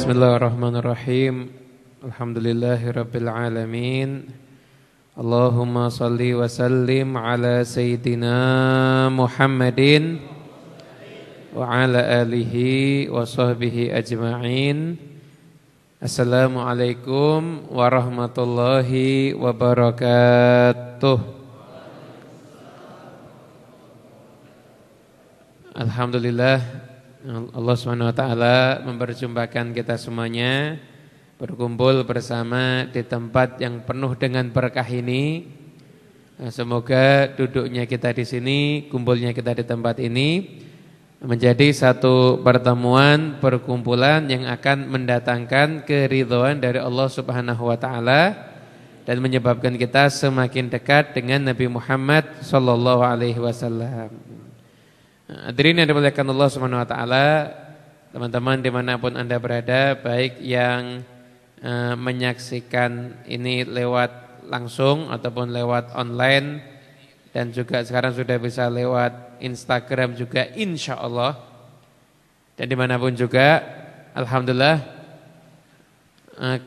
Bismillahirrahmanirrahim. Alhamdulillahirabbil alamin. Allahumma shalli wa sallim ala sayyidina Muhammadin wa ala alihi wa sahbihi ajma'in. Assalamualaikum warahmatullahi wabarakatuh. Alhamdulillah, Allah SWT memperjumpakan kita semuanya berkumpul bersama di tempat yang penuh dengan berkah ini. Semoga duduknya kita di sini, kumpulnya kita di tempat ini menjadi satu pertemuan, perkumpulan yang akan mendatangkan keridhaan dari Allah Subhanahu wa taala dan menyebabkan kita semakin dekat dengan Nabi Muhammad sallallahu alaihi wasallam. Hadirin yang dimuliakan Allah Subhanahu wa taala, teman-teman dimanapun Anda berada, baik yang menyaksikan ini lewat langsung ataupun lewat online, dan juga sekarang sudah bisa lewat Instagram juga insya Allah. Dan dimanapun juga, alhamdulillah,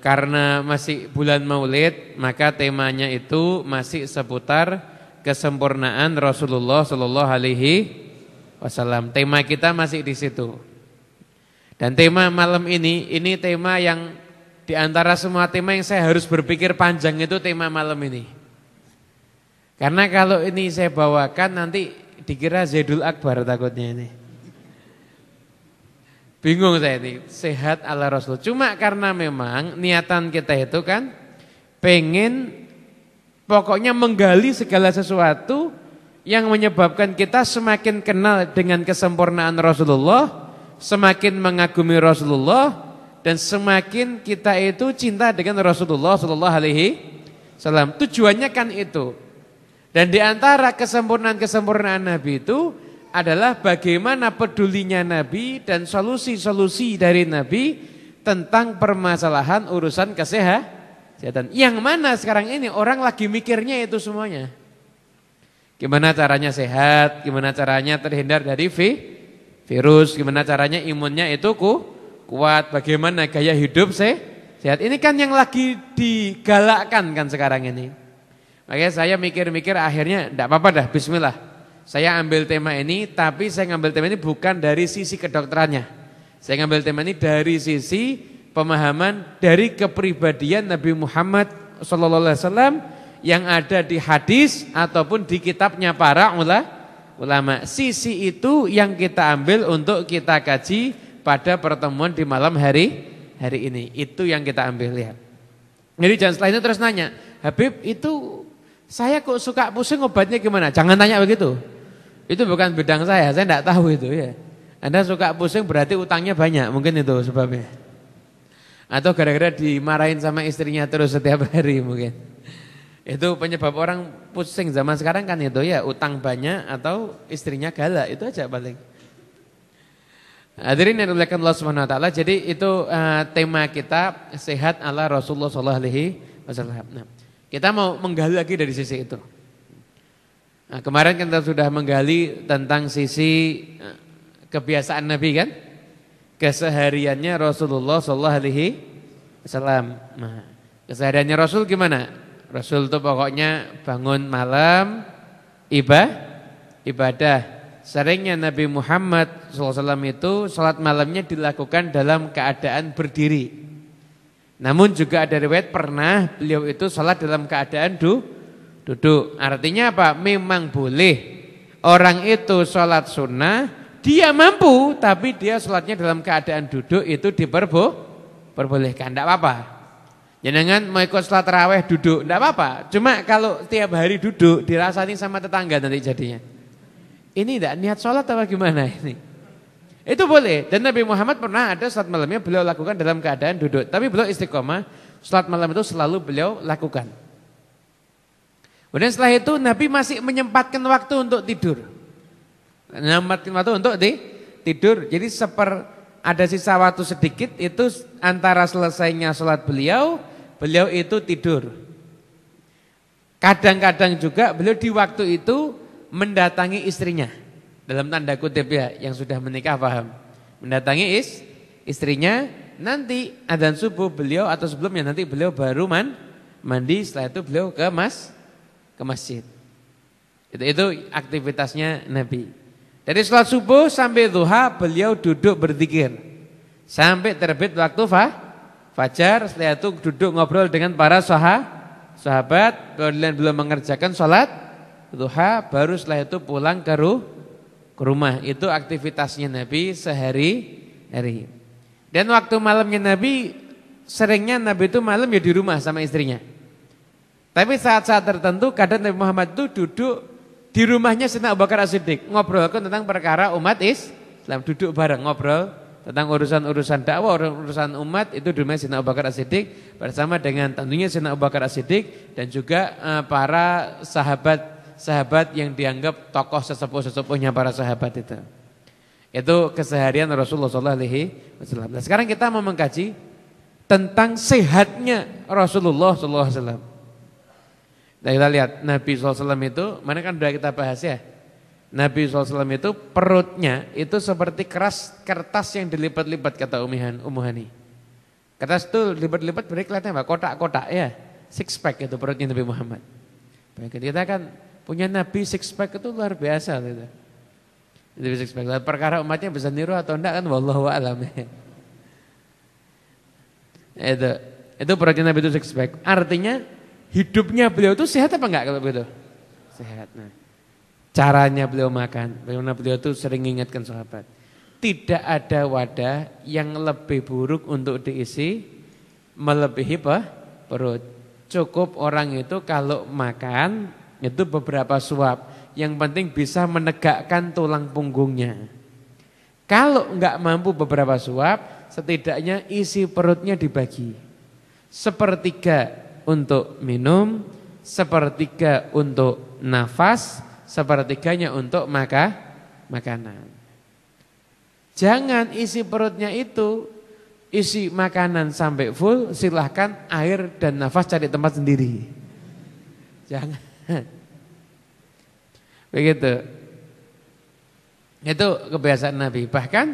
karena masih bulan Maulid, maka temanya itu masih seputar kesempurnaan Rasulullah Sallallahu Alaihi Wasallam. Tema kita masih di situ. Dan tema malam ini tema yang di antara semua tema yang saya harus berpikir panjang itu tema malam ini. Karena kalau ini saya bawakan nanti dikira Zaidul Akbar takutnya ini. Bingung saya ini, sehat ala Rasul. Cuma karena memang niatan kita itu kan pengen pokoknya menggali segala sesuatu yang menyebabkan kita semakin kenal dengan kesempurnaan Rasulullah, semakin mengagumi Rasulullah, dan semakin kita itu cinta dengan Rasulullah sallallahu alaihi wasallam. Tujuannya kan itu. Dan di antara kesempurnaan Nabi itu adalah bagaimana pedulinya Nabi dan solusi-solusi dari Nabi tentang permasalahan urusan kesehatan. Yang mana sekarang ini orang lagi mikirnya itu semuanya. Gimana caranya sehat, gimana caranya terhindar dari virus, gimana caranya imunnya itu kuat, bagaimana gaya hidup sehat. Ini kan yang lagi digalakkan kan sekarang ini. Makanya saya mikir-mikir akhirnya enggak apa-apa dah, bismillah. Saya ambil tema ini, tapi saya ngambil tema ini bukan dari sisi kedokterannya. Saya ngambil tema ini dari sisi pemahaman dari kepribadian Nabi Muhammad SAW yang ada di hadis ataupun di kitabnya para ulama. Sisi itu yang kita ambil untuk kita kaji pada pertemuan di malam hari ini. Itu yang kita ambil, lihat. Jadi jangan setelah itu terus nanya, Habib itu saya kok suka pusing obatnya gimana? Jangan tanya begitu. Itu bukan bidang saya enggak tahu itu ya. Anda suka pusing berarti utangnya banyak, mungkin itu sebabnya. Atau gara-gara dimarahin sama istrinya terus setiap hari mungkin. Itu penyebab orang pusing zaman sekarang kan itu ya, utang banyak atau istrinya galak, itu aja paling. Hadirin yang dimuliakan Allah Subhanahu wa taala, jadi itu tema kita sehat ala Rasulullah sallallahu alaihi wasallam. Nah, kita mau menggali lagi dari sisi itu. Nah, kemarin kita sudah menggali tentang sisi kebiasaan Nabi kan? Kesehariannya Rasulullah sallallahu alaihi wasallam. Nah, kesehariannya Rasul gimana? Rasul itu pokoknya bangun malam ibadah. Seringnya Nabi Muhammad SAW itu salat malamnya dilakukan dalam keadaan berdiri. Namun juga ada riwayat pernah beliau itu salat dalam keadaan duduk. Artinya apa? Memang boleh orang itu salat sunnah, dia mampu, tapi dia salatnya dalam keadaan duduk itu diperbolehkan, tidak apa-apa. Jangan mau ikut sholat tarawih duduk, enggak apa-apa. Cuma kalau tiap hari duduk dirasani sama tetangga nanti jadinya. Ini enggak niat sholat atau gimana ini? Itu boleh. Dan Nabi Muhammad pernah ada sholat malamnya beliau lakukan dalam keadaan duduk. Tapi beliau istiqomah, sholat malam itu selalu beliau lakukan. Kemudian setelah itu Nabi masih menyempatkan waktu untuk tidur. Menyempatkan waktu untuk tidur. Jadi ada sisa waktu sedikit itu antara selesainya sholat beliau itu tidur. Kadang-kadang juga beliau di waktu itu mendatangi istrinya. Dalam tanda kutip ya, yang sudah menikah paham. Mendatangi istrinya nanti adzan subuh beliau atau sebelumnya nanti beliau baru mandi, setelah itu beliau ke masjid. Itu aktivitasnya Nabi. Dari sholat subuh sampai duha beliau duduk berzikir. Sampai terbit waktu fajar, setelah itu duduk ngobrol dengan para sahabat, kemudian beliau mengerjakan sholat duha, baru setelah itu pulang ke rumah. Itu aktivitasnya Nabi sehari-hari. Dan waktu malamnya Nabi, seringnya Nabi itu malam ya di rumah sama istrinya. Tapi saat-saat tertentu kadang Nabi Muhammad itu duduk di rumahnya Sayyidina Abu Bakar As-Siddiq, ngobrolkan tentang perkara umat Islam, duduk bareng ngobrol tentang urusan-urusan dakwah, urusan umat itu di rumah Sayyidina Abu Bakar As-Siddiq bersama dengan tentunya Sayyidina Abu Bakar As-Siddiq dan juga para sahabat yang dianggap tokoh sesepuh-sesepuhnya para sahabat itu. Itu keseharian Rasulullah SAW. Nah, sekarang kita mau mengkaji tentang sehatnya Rasulullah SAW. Nah, kita lihat Nabi SAW itu, mana kan sudah kita bahas ya. Nabi SAW itu perutnya itu seperti kertas yang dilipat-lipat kata Ummu Hani. Kertas itu lipat-lipat berarti kelihatan apa? Kotak-kotak ya. Six pack itu perutnya Nabi Muhammad. Kita kan punya Nabi six pack itu luar biasa gitu. Perkara umatnya bisa niru atau enggak kan wallahu a'lam. Itu perutnya Nabi itu six pack. Artinya hidupnya beliau itu sehat apa enggak kalau begitu? Sehat. Nah, caranya beliau makan, bagaimana beliau itu sering mengingatkan sahabat. Tidak ada wadah yang lebih buruk untuk diisi melebihi perut. Cukup orang itu kalau makan itu beberapa suap. Yang penting bisa menegakkan tulang punggungnya. Kalau enggak mampu beberapa suap, setidaknya isi perutnya dibagi. Sepertiga untuk minum, sepertiga untuk nafas, sepertiganya untuk makanan. Jangan isi perutnya itu, isi makanan sampai full, silahkan air dan nafas cari tempat sendiri. Jangan. Begitu. Itu kebiasaan Nabi. Bahkan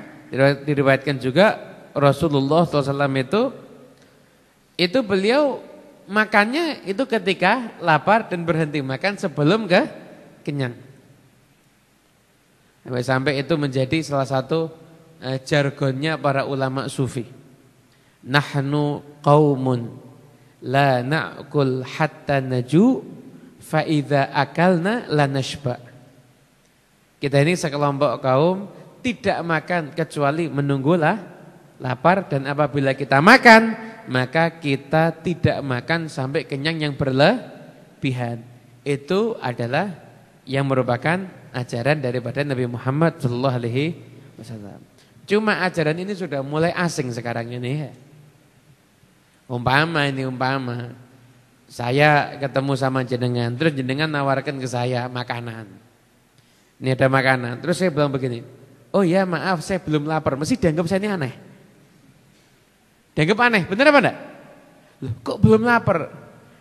diriwayatkan juga Rasulullah SAW itu beliau makannya itu ketika lapar dan berhenti makan sebelum kenyang. Sampai itu menjadi salah satu jargonnya para ulama sufi. Nahnu qaumun la na'kul hatta naju fa idza akalna la nashba. Kita ini sekelompok kaum tidak makan kecuali menunggulah lapar, dan apabila kita makan maka kita tidak makan sampai kenyang yang berlebihan. Itu adalah yang merupakan ajaran daripada Nabi Muhammad SAW. Cuma ajaran ini sudah mulai asing sekarang ini. Umpama saya ketemu sama jenengan, terus jenengan nawarkan ke saya makanan. Ini ada makanan, terus saya bilang begini, oh ya maaf saya belum lapar, mesti dianggap saya ini aneh. Dianggap aneh, benar apa enggak? Loh, kok belum lapar?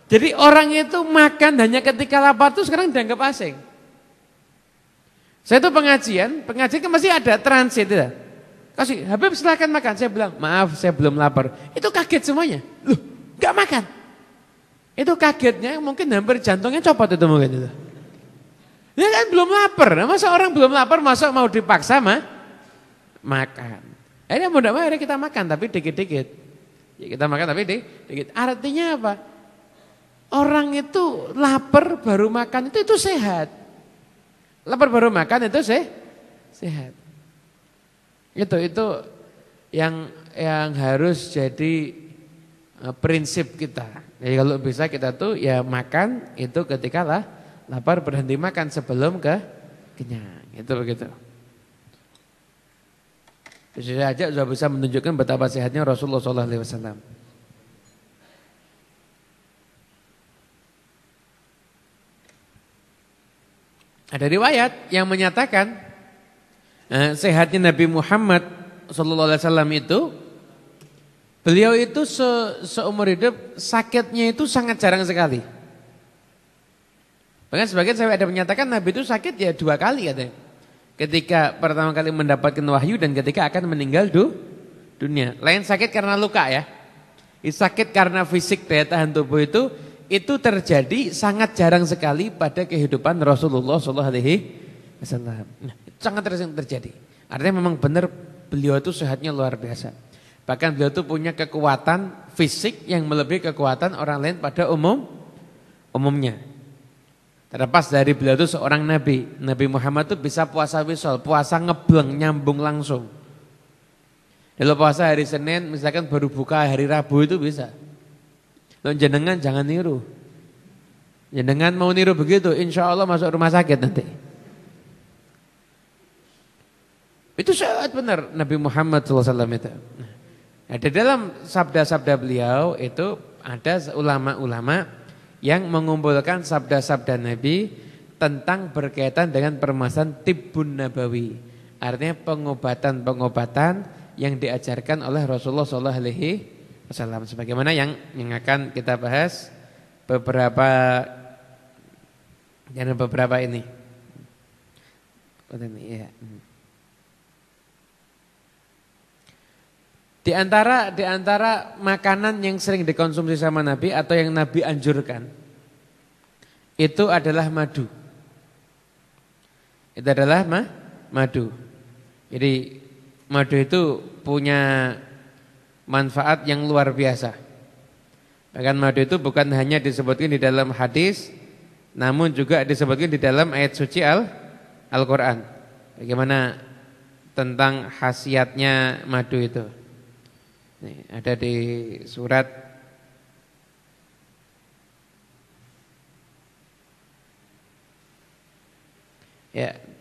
Jadi orang itu makan hanya ketika lapar itu sekarang dianggap asing. Saya itu pengajian kan masih ada transit ya. Kasih, Habib silakan makan. Saya bilang, maaf saya belum lapar. Itu kaget semuanya. Loh, enggak makan. Itu kagetnya mungkin hampir jantungnya copot itu mungkin itu. Ya kan belum lapar. Masa orang belum lapar masa mau dipaksa makan. Akhirnya mudah-mudahan kita makan tapi dikit-dikit. Ya, kita makan tapi dikit. Artinya apa? Orang itu lapar baru makan itu sehat. Lapar baru makan itu sehat. Itu yang harus jadi prinsip kita. Jadi kalau bisa kita tuh ya makan itu ketika lapar, berhenti makan sebelum kenyang. Itu begitu. Bisa saja sudah bisa menunjukkan betapa sehatnya Rasulullah SAW. Ada riwayat yang menyatakan sehatnya Nabi Muhammad SAW itu, beliau itu seumur hidup sakitnya itu sangat jarang sekali. Bahkan sebagian saya ada menyatakan Nabi itu sakit ya 2 kali katanya. Ketika pertama kali mendapatkan wahyu dan ketika akan meninggal dunia. Lain sakit karena luka ya. Sakit karena fisik daya tahan tubuh itu terjadi sangat jarang sekali pada kehidupan Rasulullah SAW. Nah, sangat sering terjadi. Artinya memang benar beliau itu sehatnya luar biasa. Bahkan beliau itu punya kekuatan fisik yang melebihi kekuatan orang lain pada umumnya. Terlepas dari beliau itu seorang nabi. Nabi Muhammad itu bisa puasa wisol, puasa ngebleng, nyambung langsung. Kalau puasa hari Senin, misalkan baru buka hari Rabu itu bisa. Loh, jenengan jangan niru. Jenengan mau niru begitu, insya Allah masuk rumah sakit nanti. Itu sangat benar Nabi Muhammad SAW itu. Nah, di dalam sabda-sabda beliau itu ada ulama-ulama yang mengumpulkan sabda-sabda Nabi tentang berkaitan dengan permasalahan tibbun nabawi. Artinya pengobatan-pengobatan yang diajarkan oleh Rasulullah SAW. Sebagaimana yang akan kita bahas beberapa ini. Ya. Di antara makanan yang sering dikonsumsi sama Nabi atau yang Nabi anjurkan, itu adalah madu. Itu adalah madu. Jadi madu itu punya manfaat yang luar biasa. Bahkan madu itu bukan hanya disebutkan di dalam hadis, namun juga disebutkan di dalam ayat suci Al-Quran. Bagaimana tentang khasiatnya madu itu. Nih, ada di surat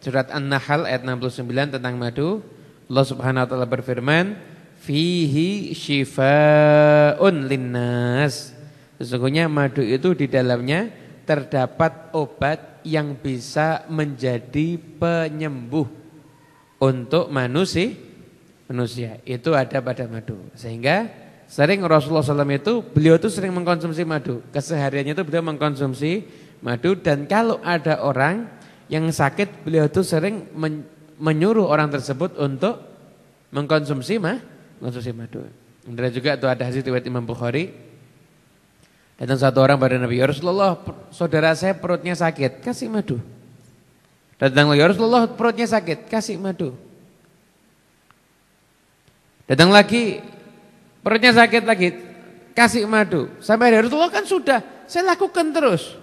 surat An-Nahl ayat 69 tentang madu. Allah Subhanahu wa taala berfirman, "Fihi syifaa'un linnas." Sesungguhnya madu itu di dalamnya terdapat obat yang bisa menjadi penyembuh untuk manusia. Itu ada pada madu. Sehingga sering Rasulullah SAW itu beliau itu sering mengkonsumsi madu. Kesehariannya itu beliau mengkonsumsi madu, dan kalau ada orang yang sakit beliau itu sering menyuruh orang tersebut untuk mengkonsumsi madu. Dan juga itu ada hadis riwayat Imam Bukhari. Datang satu orang pada Nabi, "Ya Rasulullah, saudara saya perutnya sakit, kasih madu." Datang lagi, "Ya Rasulullah, perutnya sakit, kasih madu." Datang lagi, perutnya sakit lagi, kasih madu. Sampai hari Rasulullah, kan sudah, saya lakukan terus.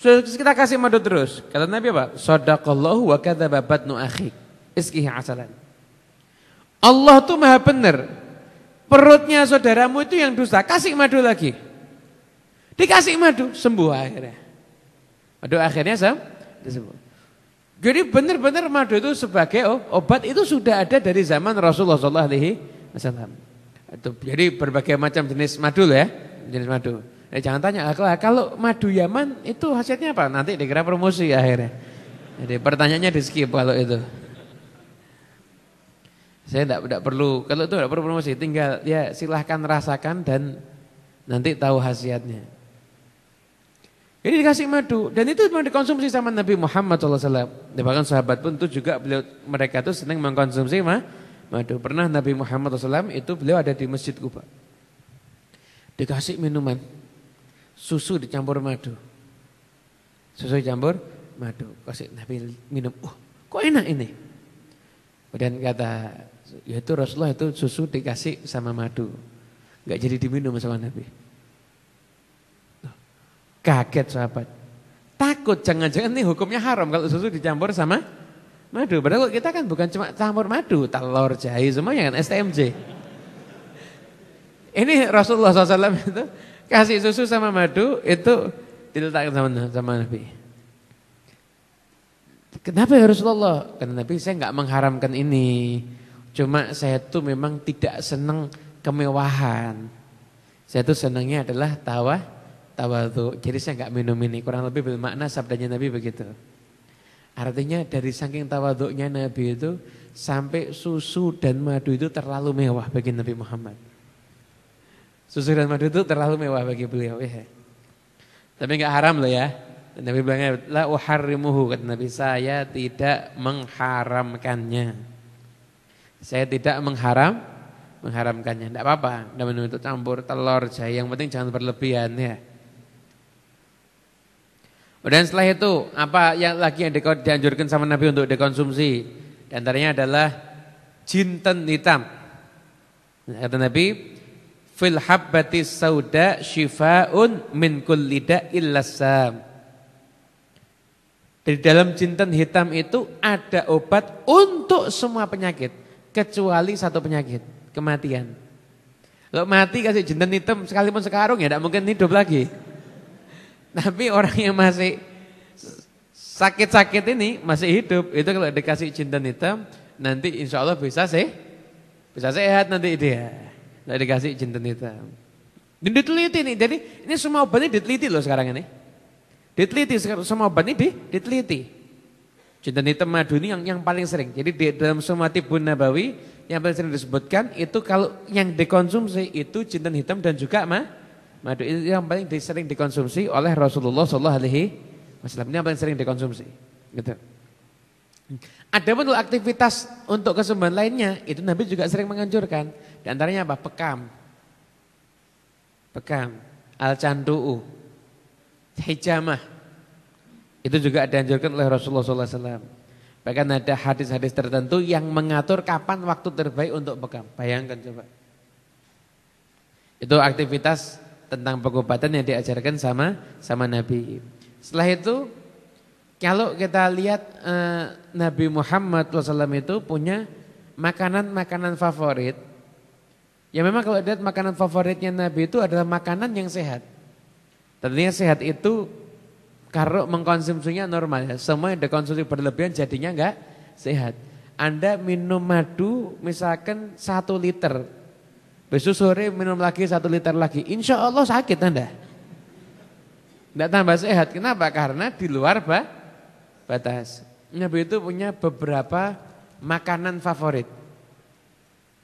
Sudah kita kasih madu terus. Kata Nabi apa? Shadaqallahu wa kadzaba batnu akhik. Iskihi asalan. Allah tuh maha benar. Perutnya saudaramu itu yang dusta, kasih madu lagi. Dikasih madu, sembuh akhirnya. Madu akhirnya sembuh. Jadi benar-benar madu itu sebagai obat itu sudah ada dari zaman Rasulullah SAW. Jadi berbagai macam jenis madu ya, jenis madu. Jangan tanya, kalau madu Yaman itu hasilnya apa? Nanti dikira promosi akhirnya. Jadi pertanyaannya di skip kalau itu. Saya tidak perlu, kalau itu tidak perlu promosi, tinggal ya silahkan rasakan dan nanti tahu khasiatnya. Jadi dikasih madu, dan itu memang dikonsumsi sama Nabi Muhammad SAW. Bahkan sahabat pun itu juga mereka itu senang mengkonsumsi madu. Pernah Nabi Muhammad SAW itu beliau ada di Masjid Quba. Dikasih minuman, susu dicampur madu. Susu dicampur madu, kasih Nabi minum. Kok enak ini? Kemudian kata, ya itu Rasulullah itu susu dikasih sama madu. Enggak jadi diminum sama Nabi. Kaget sahabat. Takut jangan-jangan nih hukumnya haram kalau susu dicampur sama madu. Padahal kita kan bukan cuma campur madu, telur, jahe semuanya kan STMJ. Ini Rasulullah SAW itu kasih susu sama madu itu diletakkan sama Nabi. Kenapa ya Rasulullah? Karena Nabi, saya enggak mengharamkan ini. Cuma saya tuh memang tidak senang kemewahan. Saya tuh senangnya adalah tawadhu. Jadi saya enggak minum ini. Kurang lebih bermakna sabdanya Nabi begitu. Artinya dari saking tawadhunya Nabi itu sampai susu dan madu itu terlalu mewah bagi Nabi Muhammad. Susu dan madu itu terlalu mewah bagi beliau. Tapi enggak haram loh ya. Nabi bilang, la uharrimuhu, kata Nabi, saya tidak mengharamkannya. Saya tidak mengharamkannya. Tidak apa-apa, tidak minum itu campur telur, jahe, yang penting jangan berlebihan ya. Dan setelah itu apa yang lagi yang dianjurkan sama Nabi untuk dikonsumsi? Di antaranya adalah jinten hitam. Kata Nabi, fil habbatis sauda shifaun min kulli da'il lasam. Di dalam jinten hitam itu ada obat untuk semua penyakit kecuali satu penyakit, kematian. Kalau mati kasih jinten hitam sekalipun sekarung ya tidak mungkin hidup lagi. Tapi orang yang masih sakit-sakit ini masih hidup, itu kalau dikasih jinten hitam nanti insya Allah bisa sehat nanti dia. Kalau dikasih jinten hitam. Dan diteliti nih, jadi ini semua obatnya diteliti loh sekarang ini. Diteliti semua obat ini diteliti. Jinten hitam madu ini yang paling sering. Jadi di dalam semua tibun nabawi yang paling sering disebutkan itu kalau yang dikonsumsi itu jinten hitam dan juga madu itu yang paling sering dikonsumsi oleh Rasulullah SAW. Ini yang paling sering dikonsumsi. Gitu. Ada pun aktivitas untuk kesembuhan lainnya itu Nabi juga sering menganjurkan. Di antaranya apa? Bekam, al-candu'u, hijamah. Itu juga dianjurkan oleh Rasulullah SAW. Bahkan ada hadis-hadis tertentu yang mengatur kapan waktu terbaik untuk bekam. Bayangkan coba. Itu aktivitas tentang pengobatan yang diajarkan sama Nabi. Setelah itu, kalau kita lihat Nabi Muhammad SAW itu punya makanan-makanan favorit. Ya memang kalau lihat makanan favoritnya Nabi itu adalah makanan yang sehat. Tentunya sehat itu kalau mengkonsumsinya normal ya. Semua yang dikonsumsi berlebihan jadinya enggak sehat. Anda minum madu misalkan 1 liter. Besok sore minum lagi 1 liter lagi. Insya Allah sakit Anda. Tidak tambah sehat. Kenapa? Karena di luar batas. Nabi itu punya beberapa makanan favorit.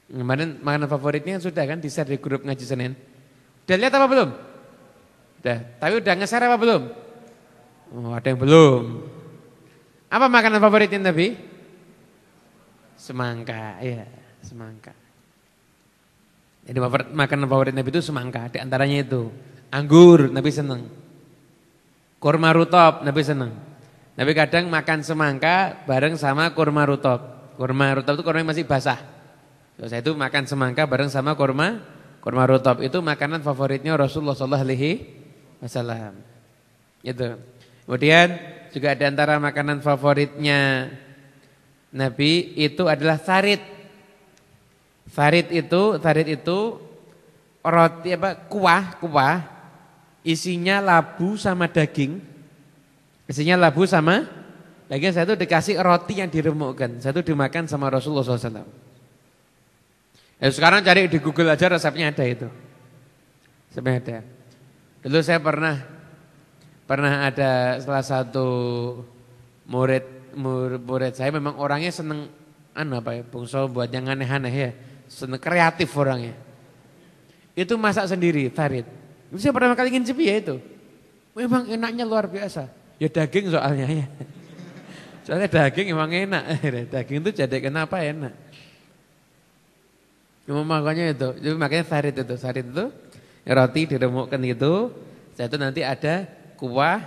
Kemarin makanan favoritnya sudah kan di-share di grup ngaji Senin. Udah lihat apa belum? Udah. Tapi udah nge-share apa belum? Oh, ada yang belum. Apa makanan favoritnya Nabi? Semangka. Ya, semangka. Jadi makanan favorit Nabi itu semangka. Di antaranya itu anggur, Nabi senang. Kurma rutop, Nabi senang. Nabi kadang makan semangka bareng sama kurma rutop. Kurma rutop itu kurma yang masih basah. Saya itu makan semangka bareng sama kurma rutop. Itu makanan favoritnya Rasulullah SAW. Itu. Kemudian juga ada antara makanan favoritnya Nabi itu adalah sarit. Sarit itu roti kuah isinya labu sama daging. Isinya labu sama daging. Satu dikasih roti yang diremukkan. Satu dimakan sama Rasulullah SAW. Sekarang cari di Google aja resepnya ada itu. Resepnya ada. Dulu saya pernah ada salah satu murid saya memang orangnya seneng bungso buat yang aneh-aneh ya. Seneng kreatif orangnya. Itu masak sendiri, farid. Saya pertama kali ngincip ya itu. Memang enaknya luar biasa. Ya daging soalnya ya. Soalnya daging memang enak. Daging itu jadi kenapa enak. Makanya itu. Jadi makanya farid itu. Farid itu roti diremukkan itu. Setelah itu nanti ada kuah,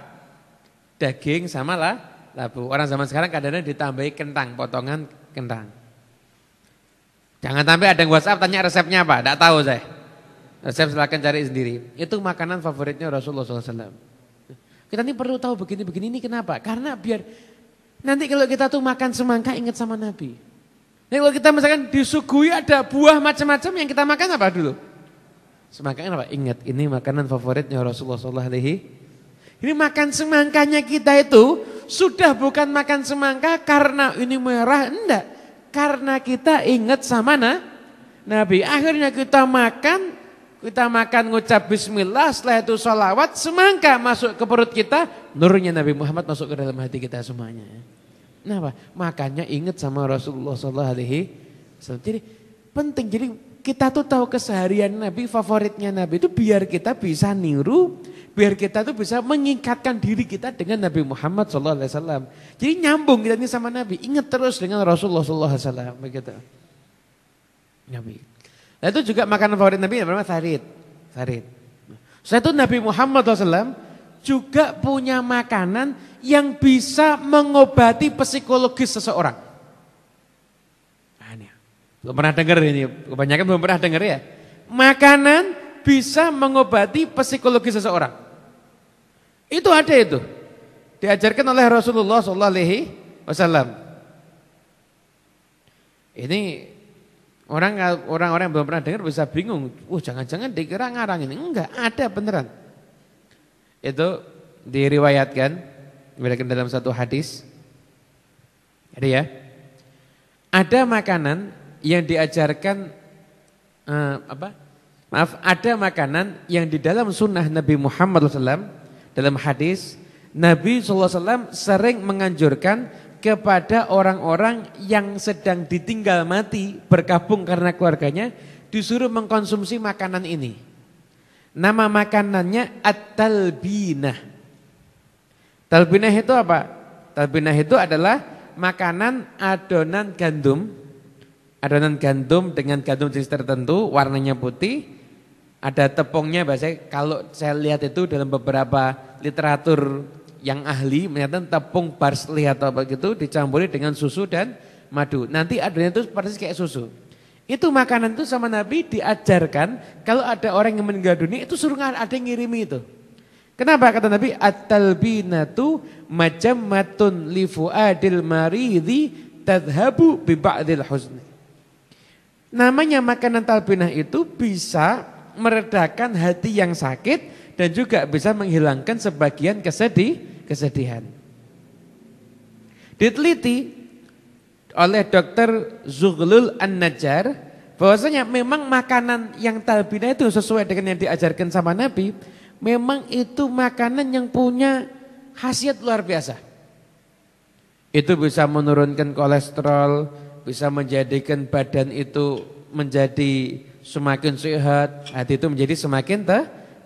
daging sama labu. Orang zaman sekarang kadang-kadang ditambahi kentang, potongan kentang. Jangan sampai ada yang WhatsApp tanya resepnya apa, enggak tahu saya. Resep silakan cari sendiri. Itu makanan favoritnya Rasulullah SAW. Kita ini perlu tahu begini-begini ini kenapa? Karena biar nanti kalau kita tuh makan semangka ingat sama Nabi. Nah, kalau kita misalkan disuguhi ada buah macam-macam yang kita makan apa dulu? Semangka apa? Ingat ini makanan favoritnya Rasulullah SAW. Ini makan semangkanya kita itu sudah bukan makan semangka karena ini merah, enggak. Karena kita ingat sama Nabi. Akhirnya kita makan ngucap bismillah, setelah itu sholawat, semangka masuk ke perut kita, nurnya Nabi Muhammad masuk ke dalam hati kita semuanya. Kenapa? Makanya ingat sama Rasulullah SAW. Jadi penting, jadi kita tuh tahu keseharian Nabi, favoritnya Nabi itu biar kita bisa niru, biar kita tuh bisa mengikatkan diri kita dengan Nabi Muhammad SAW. Jadi nyambung kita ini sama Nabi, ingat terus dengan Rasulullah SAW. Begitu. Nabi. Nah, itu juga makanan favorit Nabi yang bernama sarit. Sarit. Setelah itu Nabi Muhammad SAW juga punya makanan yang bisa mengobati psikologis seseorang. Nah, ini. Belum pernah dengar ini, kebanyakan belum pernah dengar ya. Makanan bisa mengobati psikologis seseorang. Itu ada itu. Diajarkan oleh Rasulullah SAW. Ini orang-orang yang belum pernah dengar bisa bingung. Jangan-jangan dikira ngarang ini. Enggak, ada beneran. Itu diriwayatkan dalam satu hadis. Jadi ya, ada makanan yang diajarkan ada makanan yang di dalam sunnah Nabi Muhammad SAW dalam hadis Nabi SAW sering menganjurkan kepada orang-orang yang sedang ditinggal mati berkabung karena keluarganya disuruh mengkonsumsi makanan ini. Nama makanannya at-talbinah. Talbinah itu apa? Talbinah itu adalah makanan adonan gandum. Adonan gandum dengan gandum jenis tertentu, warnanya putih. Ada tepungnya, biasanya kalau saya lihat itu dalam beberapa literatur yang ahli menyatakan tepung barsli atau begitu dicampuri dengan susu dan madu. Nanti adonannya itu persis kayak susu. Itu makanan itu sama Nabi diajarkan kalau ada orang yang meninggal dunia itu suruh ada yang ngirimi itu. Kenapa kata Nabi at-talbinatu majammatun li fuadil maridi tadhhabu bi ba'dil huzni. Namanya makanan talbinah itu bisa meredakan hati yang sakit dan juga bisa menghilangkan sebagian kesedihan. Diteliti oleh Dr. Zughlul An-Najjar bahwasanya memang makanan yang talbinah itu sesuai dengan yang diajarkan sama Nabi, memang itu makanan yang punya khasiat luar biasa. Itu bisa menurunkan kolesterol, bisa menjadikan badan itu menjadi semakin sehat, hati itu menjadi semakin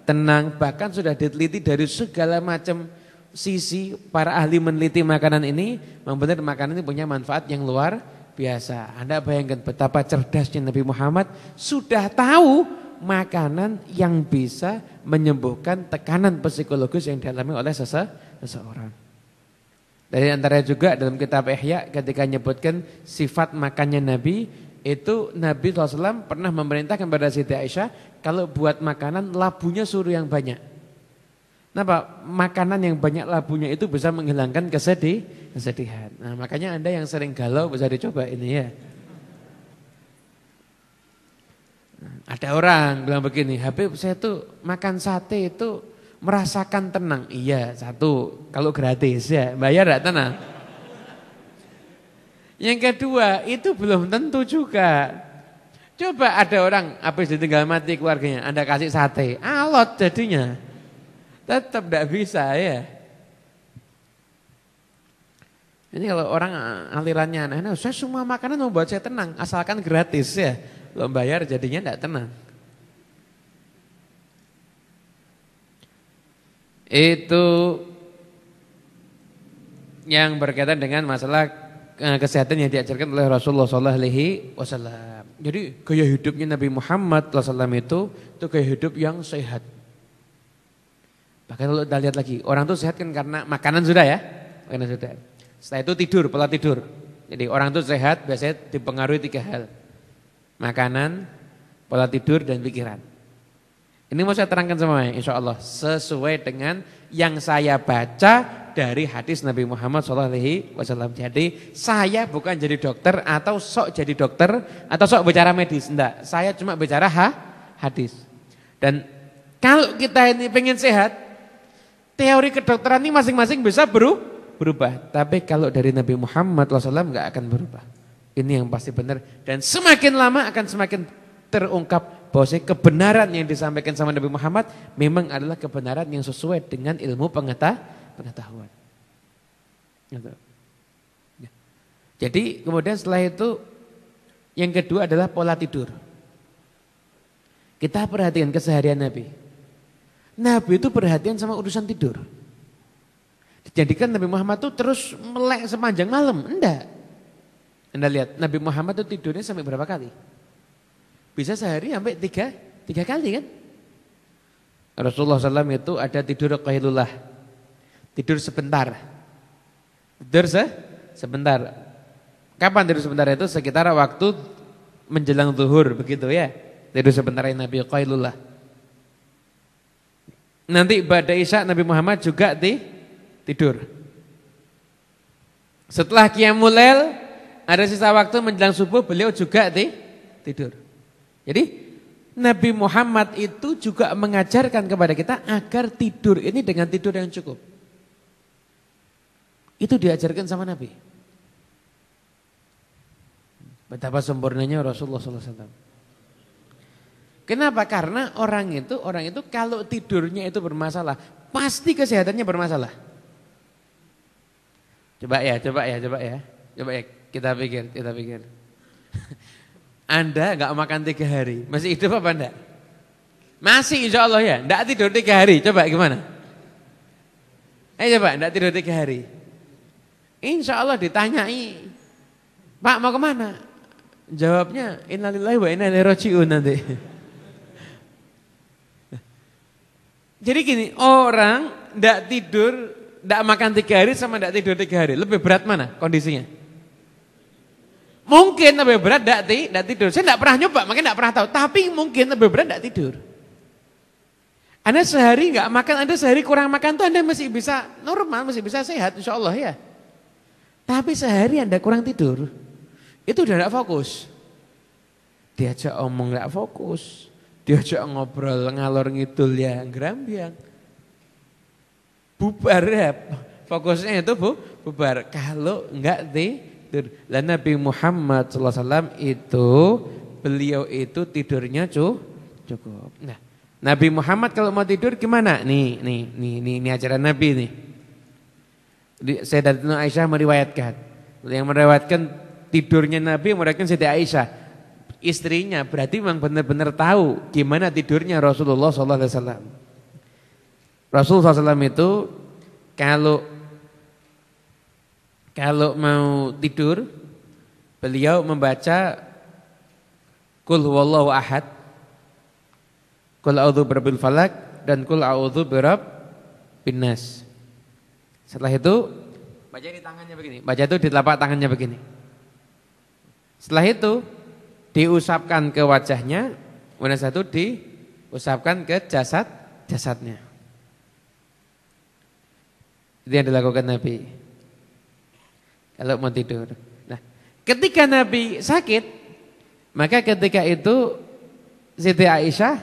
tenang, bahkan sudah diteliti dari segala macam sisi para ahli meneliti makanan ini, memang benar makanan ini punya manfaat yang luar biasa. Anda bayangkan betapa cerdasnya Nabi Muhammad sudah tahu makanan yang bisa menyembuhkan tekanan psikologis yang dialami oleh seseorang. Dari antara juga dalam kitab Ihya ketika menyebutkan sifat makannya Nabi, itu Nabi SAW pernah memerintahkan kepada Siti Aisyah kalau buat makanan labunya suruh yang banyak. Kenapa? Makanan yang banyak labunya itu bisa menghilangkan kesedihan. Nah, makanya Anda yang sering galau bisa dicoba ini ya. Nah, ada orang bilang begini, Habib saya tuh makan sate itu merasakan tenang. Iya, satu, kalau gratis ya, bayar enggak tenang. Yang kedua, itu belum tentu juga. Coba ada orang habis ditinggal mati keluarganya, Anda kasih sate, alot jadinya. Tetap tidak bisa ya. Ini kalau orang alirannya aneh, saya semua makanan membuat saya tenang, asalkan gratis ya. Kalau bayar jadinya tidak tenang. Itu yang berkaitan dengan masalah kesehatan yang diajarkan oleh Rasulullah SAW. Jadi gaya hidupnya Nabi Muhammad SAW itu gaya hidup yang sehat. Bahkan kalau kita lihat lagi, orang itu sehat kan karena makanan sudah ya. Makanan sudah. Setelah itu tidur, pola tidur. Jadi orang itu sehat biasanya dipengaruhi 3 hal. Makanan, pola tidur, dan pikiran. Ini mau saya terangkan semuanya insya Allah. Sesuai dengan yang saya baca dari hadis Nabi Muhammad SAW. Jadi saya bukan jadi dokter atau sok jadi dokter atau sok bicara medis. Enggak, saya cuma bicara hadis. Dan kalau kita ini pengen sehat, teori kedokteran ini masing-masing bisa berubah. Tapi kalau dari Nabi Muhammad SAW enggak akan berubah. Ini yang pasti benar. Dan semakin lama akan semakin terungkap bahwa kebenaran yang disampaikan sama Nabi Muhammad memang adalah kebenaran yang sesuai dengan ilmu pengetahuan. Jadi kemudian setelah itu yang kedua adalah pola tidur. Kita perhatikan keseharian Nabi. Nabi itu perhatian sama urusan tidur. Dijadikan Nabi Muhammad itu terus melek sepanjang malam. Enggak. Anda lihat Nabi Muhammad itu tidurnya sampai berapa kali? Bisa sehari sampai tiga kali kan. Rasulullah SAW itu ada tidur qailullah. Tidur sebentar. Tidur sebentar. Kapan tidur sebentar itu? Sekitar waktu menjelang zuhur begitu ya. Tidur sebentar Nabi qailullah. Nanti pada Isya Nabi Muhammad juga tidur. Setelah qiyamul lail ada sisa waktu menjelang subuh beliau juga tidur. Jadi Nabi Muhammad itu juga mengajarkan kepada kita agar tidur ini dengan tidur yang cukup. Itu diajarkan sama Nabi. Betapa sempurnanya Rasulullah SAW. Kenapa? Karena orang itu kalau tidurnya itu bermasalah, pasti kesehatannya bermasalah. Coba ya. Kita pikir. Anda enggak makan 3 hari, masih hidup apa enggak? Masih insya Allah ya, enggak tidur 3 hari, coba gimana? Coba enggak tidur 3 hari. Insya Allah ditanyai, Pak mau kemana? Jawabnya innalillahi wa inna ilaihi raji'un nanti. Jadi gini, orang enggak tidur, enggak makan 3 hari sama enggak tidur 3 hari, lebih berat mana kondisinya? Mungkin lebih berat tidak tidur. Saya tidak pernah nyoba, makanya tidak pernah tahu. Tapi mungkin lebih berat tidak tidur. Anda sehari nggak makan, Anda sehari kurang makan tuh Anda masih bisa normal, masih bisa sehat, insya Allah ya. Tapi sehari Anda kurang tidur, itu udah tidak fokus. Diajak omong nggak fokus, diajak ngobrol ngalor ngidul ya gerambiang. Bubar ya, fokusnya itu bubar. Kalau nggak tidur. Lah Nabi Muhammad SAW itu beliau itu tidurnya cukup. Nah, Nabi Muhammad kalau mau tidur gimana? Nih ajaran Nabi nih. Sayyidatina Aisyah meriwayatkan. Yang meriwayatkan tidurnya Nabi meriwayatkan Sayyidah Aisyah. Istrinya berarti memang benar-benar tahu gimana tidurnya Rasulullah SAW. Rasulullah SAW itu kalau mau tidur, beliau membaca Qul huwallahu ahad, Qul a'udzu birabbil falaq, dan Qul a'udzu birabbin nas. Setelah itu, baca di tangannya begini, baca itu di telapak tangannya begini. Setelah itu, diusapkan ke wajahnya, kemudian satu diusapkan ke jasadnya. Itu yang dilakukan Nabi kalau mau tidur. Nah, ketika Nabi sakit, maka ketika itu Siti Aisyah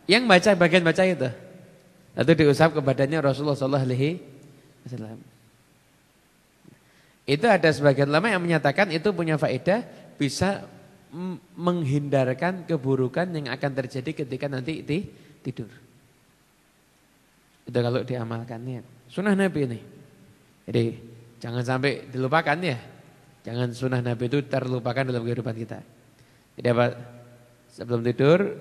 yang baca bagian baca itu. Lalu diusap ke badannya Rasulullah SAW. Itu ada sebagian ulama yang menyatakan itu punya faedah bisa menghindarkan keburukan yang akan terjadi ketika nanti tidur. Itu kalau diamalkannya. Sunnah Nabi ini. Jadi jangan sampai dilupakan ya. Jangan sunnah Nabi itu terlupakan dalam kehidupan kita. Jadi apa? Sebelum tidur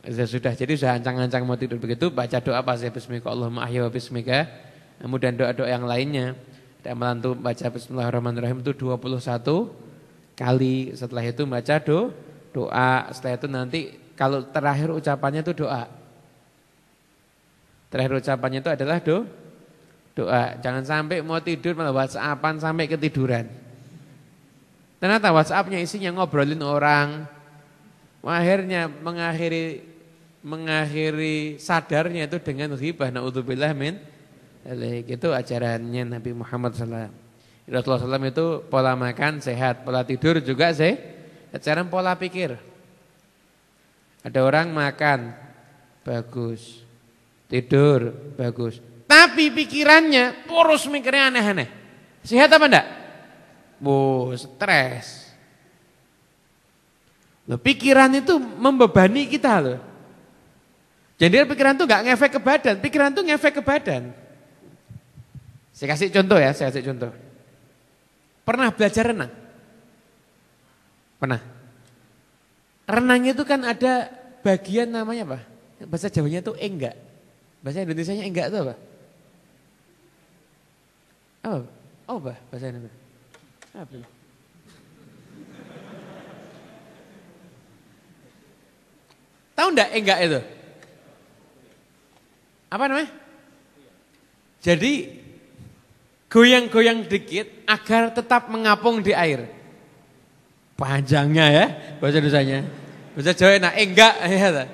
jadi sudah ancang-ancang mau tidur begitu, baca doa pasti bismika Allahumma ahya wa bismika. Kemudian doa-doa yang lainnya. Ada amalan tuh baca bismillahirrahmanirrahim itu 21 kali. Setelah itu baca doa. Setelah itu nanti kalau terakhir ucapannya itu doa. Terakhir ucapannya itu adalah doa. Jangan sampai mau tidur malah WhatsAppan sampai ketiduran. Ternyata WhatsAppnya isinya ngobrolin orang. Akhirnya mengakhiri sadarnya itu dengan ghibah. Na'udzubillah min itu ajarannya Nabi Muhammad SAW. Rasulullah SAW itu pola makan sehat, pola tidur juga secara pola pikir. Ada orang makan bagus, tidur bagus. Tapi pikirannya terus mikirnya aneh-aneh. Sehat apa enggak? Stres. Loh, pikiran itu membebani kita loh. Jadi pikiran itu enggak ngefek ke badan, pikiran itu ngefek ke badan. Saya kasih contoh. Pernah belajar renang? Pernah. Renang itu kan ada bagian namanya apa? Bahasa Jawanya itu enggak. Bahasa Indonesianya enggak itu apa? Apa bahasa Indonesia? Apa? Tahu enggak enggak itu? Apa namanya? Jadi goyang-goyang dikit agar tetap mengapung di air. Panjangnya ya bahasa Indonesianya. Bahasa Jawa enak, enggak ya.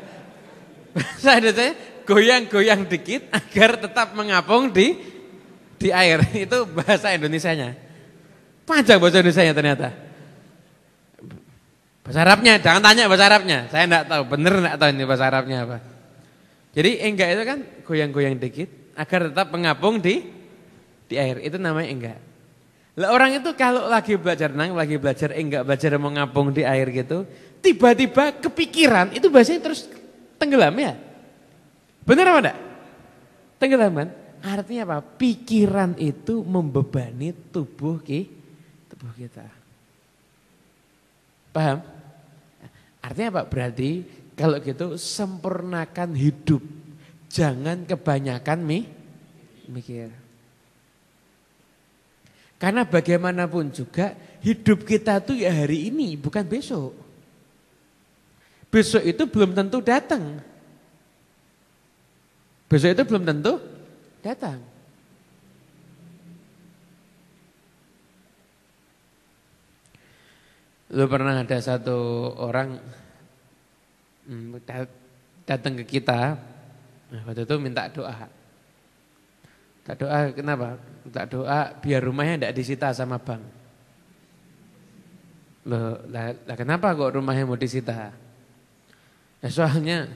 Bahasa Indonesianya goyang-goyang dikit agar tetap mengapung di air. Itu bahasa Indonesianya. Panjang bahasa Indonesianya ternyata. Bahasa Arabnya, jangan tanya bahasa Arabnya. Saya enggak tahu, bener enggak tahu ini bahasa Arabnya apa. Jadi enggak itu kan goyang-goyang dikit agar tetap mengapung di air. Itu namanya enggak. Lah orang itu kalau lagi belajar renang, lagi belajar enggak belajar mengapung di air gitu, tiba-tiba kepikiran, itu bahasanya terus tenggelam ya. Benar apa enggak? Tenggelam kan? Artinya apa? Pikiran itu membebani tubuh kita. Paham? Artinya apa? Berarti kalau gitu sempurnakan hidup. Jangan kebanyakan mikir. Karena bagaimanapun juga hidup kita tuh ya hari ini bukan besok. Besok itu belum tentu datang. Besok itu belum tentu datang. Lu pernah ada satu orang datang ke kita, waktu itu minta doa. Tak doa kenapa? Tak doa biar rumahnya tidak disita sama bank. Loh, lah kenapa kok rumahnya mau disita? Ya soalnya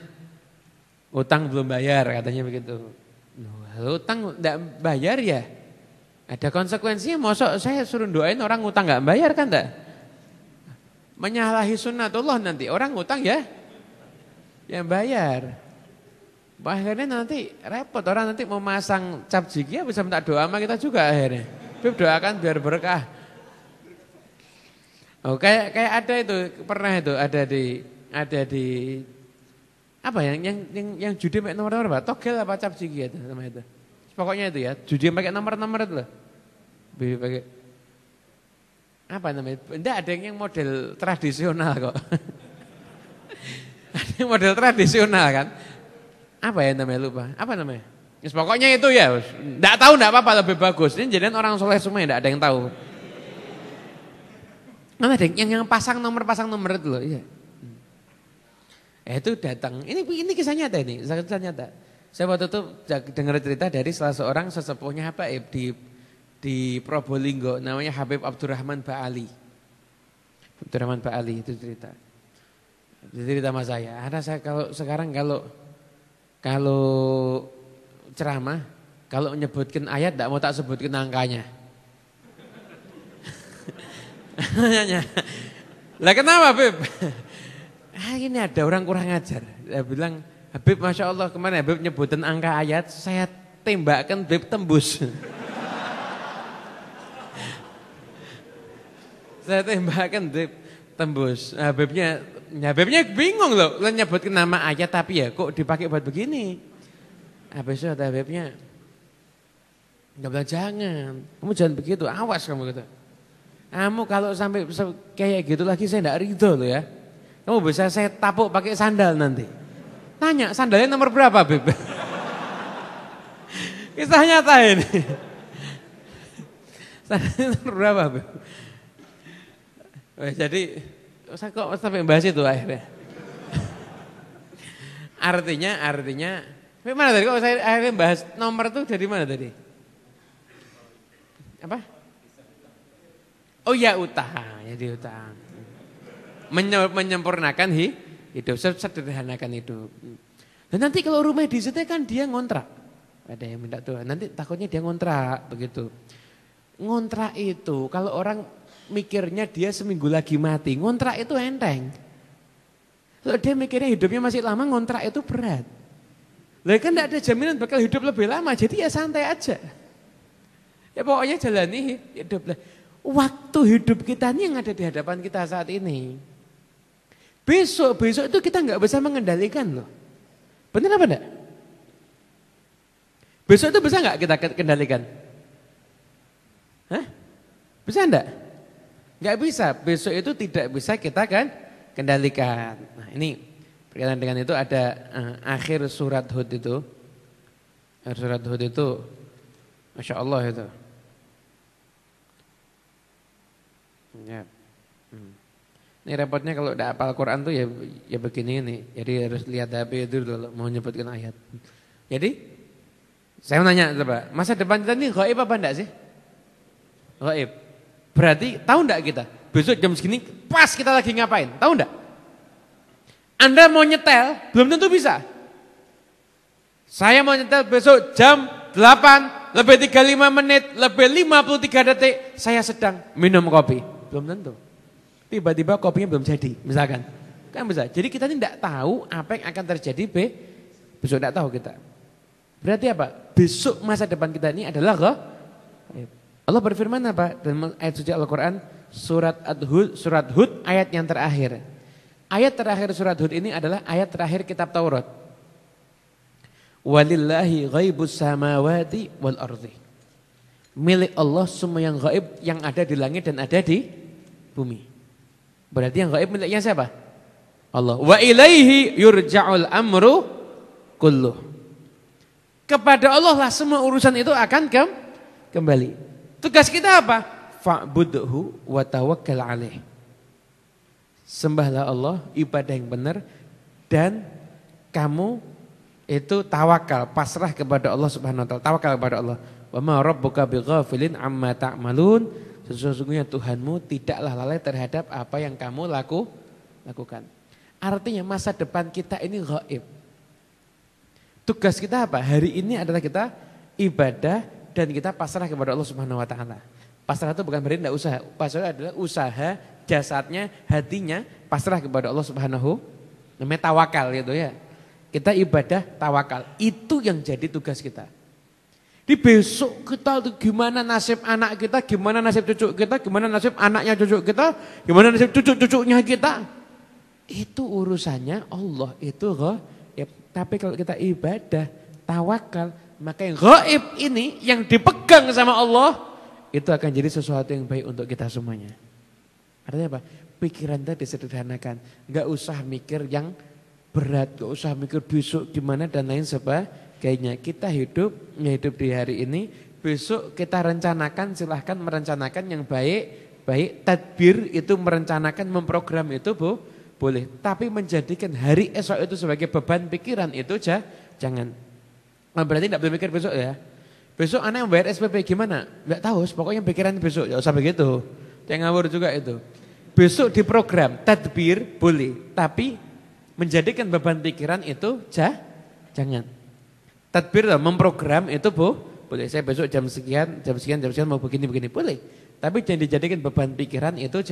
utang belum bayar katanya begitu. Loh, utang tidak bayar ya? Ada konsekuensinya. Mosok saya suruh doain orang utang nggak bayar kan enggak? Menyalahi sunnatullah nanti orang utang ya yang bayar. Akhirnya nanti repot, orang nanti mau masang cap gigi ya bisa minta doa sama kita juga akhirnya. Bib doakan biar berkah. Oh kayak ada itu, pernah itu ada di apa yang judi pakai nomor apa? Togel apa cap gigi itu nama itu. Pokoknya itu ya, judi pakai nomor itu loh. Pakai apa namanya? Enggak ada yang model tradisional kok. Ada model tradisional kan? Apa ya namanya lupa? Apa namanya? Pokoknya itu ya. Enggak tahu enggak apa-apa lebih bagus. Ini jadian orang soleh semua enggak ada yang tahu. Mana ada yang pasang nomor itu loh, iya. Itu datang. Ini kisah nyata ini, kisah nyata. Saya waktu itu dengar cerita dari salah seorang sesepuhnya Habib di Probolinggo namanya Habib Abdurrahman Ba'ali. Abdurrahman Ba'ali itu cerita. Itu cerita sama saya. Ada saya kalau ceramah, kalau menyebutkan ayat tidak mau tak sebutkan angkanya. Lah kenapa Habib? Ini ada orang kurang ajar. Dia bilang, Habib Masya Allah kemana Habib nyebutin angka ayat, saya tembakkan Habib tembus. Saya tembakkan Habib tembus. Habibnya bingung loh, nyebutkan nama ayat tapi ya kok dipakai buat begini. Habis itu Habibnya enggak bilang jangan, kamu jangan begitu, awas kamu gitu. Kamu kalau sampai kayak gitu lagi saya enggak ridho loh ya. Kamu bisa saya tapuk pakai sandal nanti. Tanya, sandalnya nomor berapa Habib? Kisah nyata ini. Sandalnya nomor berapa Habib? Jadi saya kok sampai bahas itu akhirnya. Artinya, mana tadi? Kok saya akhirnya bahas nomor itu dari mana tadi? Apa? Oh ya utang, jadi utang. Menyempurnakan hidup, sederhanakan hidup. Dan nanti kalau rumah disita kan dia ngontrak. Ada yang minta Tuhan, nanti takutnya dia ngontrak begitu. Ngontrak itu kalau orang mikirnya dia seminggu lagi mati, ngontrak itu enteng. Kalau dia mikirnya hidupnya masih lama, ngontrak itu berat. Lah kan tidak ada jaminan bakal hidup lebih lama, jadi ya santai aja. Ya pokoknya jalani hidup. Waktu hidup kita ini yang ada di hadapan kita saat ini. Besok itu kita nggak bisa mengendalikan loh. Benar apa enggak? Besok itu bisa nggak kita kendalikan? Hah? Bisa enggak? Nggak bisa, besok itu tidak bisa kita kan kendalikan. Nah ini Berkaitan dengan itu ada akhir surat Hud itu. Akhir surat Hud itu Masya Allah itu. Ya. Ini repotnya kalau udah hafal Quran tuh ya begini nih. Jadi harus lihat HP itu dulu mau nyebutkan ayat. Jadi saya mau nanya coba, masa depan kita ini gaib apa enggak sih? Gaib. Berarti tahu enggak kita? Besok jam segini pas kita lagi ngapain? Tahu enggak? Anda mau nyetel belum tentu bisa. Saya mau nyetel besok jam 8 lebih 35 menit lebih 53 detik saya sedang minum kopi. Belum tentu. Tiba-tiba kopinya belum jadi, misalkan. Kan bisa. Jadi kita ini tidak tahu apa yang akan terjadi besok tidak tahu kita. Berarti apa? Besok masa depan kita ini adalah gaib. Allah berfirman apa? Dalam ayat suci Al-Qur'an surat Hud ayat yang terakhir. Ayat terakhir surat Hud ini adalah ayat terakhir kitab Taurat. Walillahi ghaibus samawati wal ardi. Milik Allah semua yang gaib yang ada di langit dan ada di bumi. Berarti yang gaib miliknya siapa? Allah. Wa ilaihi yurja'ul amru kulluh. Kepada Allah lah semua urusan itu akan kembali. Tugas kita apa? Fa'budhu wa tawakkal alaih. Sembahlah Allah, ibadah yang benar dan kamu itu tawakal, pasrah kepada Allah Subhanahu wa taala, tawakal kepada Allah. Wa ma rabbuka bighafilin amma ta'malun. Sesungguhnya Tuhanmu tidaklah lalai terhadap apa yang kamu lakukan. Artinya masa depan kita ini gaib. Tugas kita apa? Hari ini adalah kita ibadah dan kita pasrah kepada Allah Subhanahu wa taala. Pasrah itu bukan berarti tidak usaha. Pasrah adalah usaha jasadnya, hatinya pasrah kepada Allah Subhanahu. Namanya tawakal gitu ya. Kita ibadah tawakal. Itu yang jadi tugas kita. Di besok kita tuh gimana nasib anak kita, gimana nasib cucu kita, gimana nasib anaknya cucu kita, gimana nasib cucu-cucunya kita. Itu urusannya Allah, itu gaib. Tapi kalau kita ibadah, tawakal, maka yang gaib ini yang dipegang sama Allah, itu akan jadi sesuatu yang baik untuk kita semuanya. Artinya apa? Pikiran kita disederhanakan, gak usah mikir yang berat, gak usah mikir besok gimana dan lain sebagainya. Kita hidup di hari ini, besok kita rencanakan, silahkan merencanakan yang baik. Tadbir itu merencanakan, memprogram itu boleh. Tapi menjadikan hari esok itu sebagai beban pikiran itu jangan. Berarti tidak boleh mikir besok ya. Besok anak yang bayar SPP gimana? Enggak tahu, pokoknya pikiran besok, ya usah begitu. Yang ngawur juga itu. Besok diprogram, tadbir boleh, tapi menjadikan beban pikiran itu jangan. Tadbir memprogram itu boleh. Saya besok jam sekian mau begini boleh. Tapi jangan dijadikan beban pikiran itu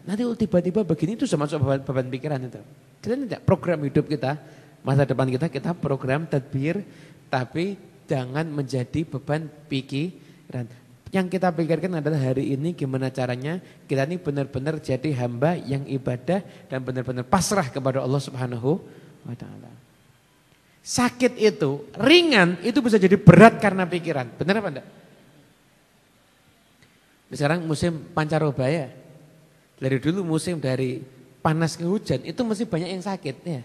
nanti tiba-tiba begini itu sudah masuk beban pikiran itu. Kita tidak program hidup kita, masa depan kita program tadbir, tapi jangan menjadi beban pikiran. Yang kita pikirkan adalah hari ini gimana caranya kita ini benar-benar jadi hamba yang ibadah dan benar-benar pasrah kepada Allah Subhanahu wa taala. Sakit itu ringan, itu bisa jadi berat karena pikiran. Benar apa enggak? Sekarang musim pancaroba ya. Dari dulu musim dari panas ke hujan itu mesti banyak yang sakit ya.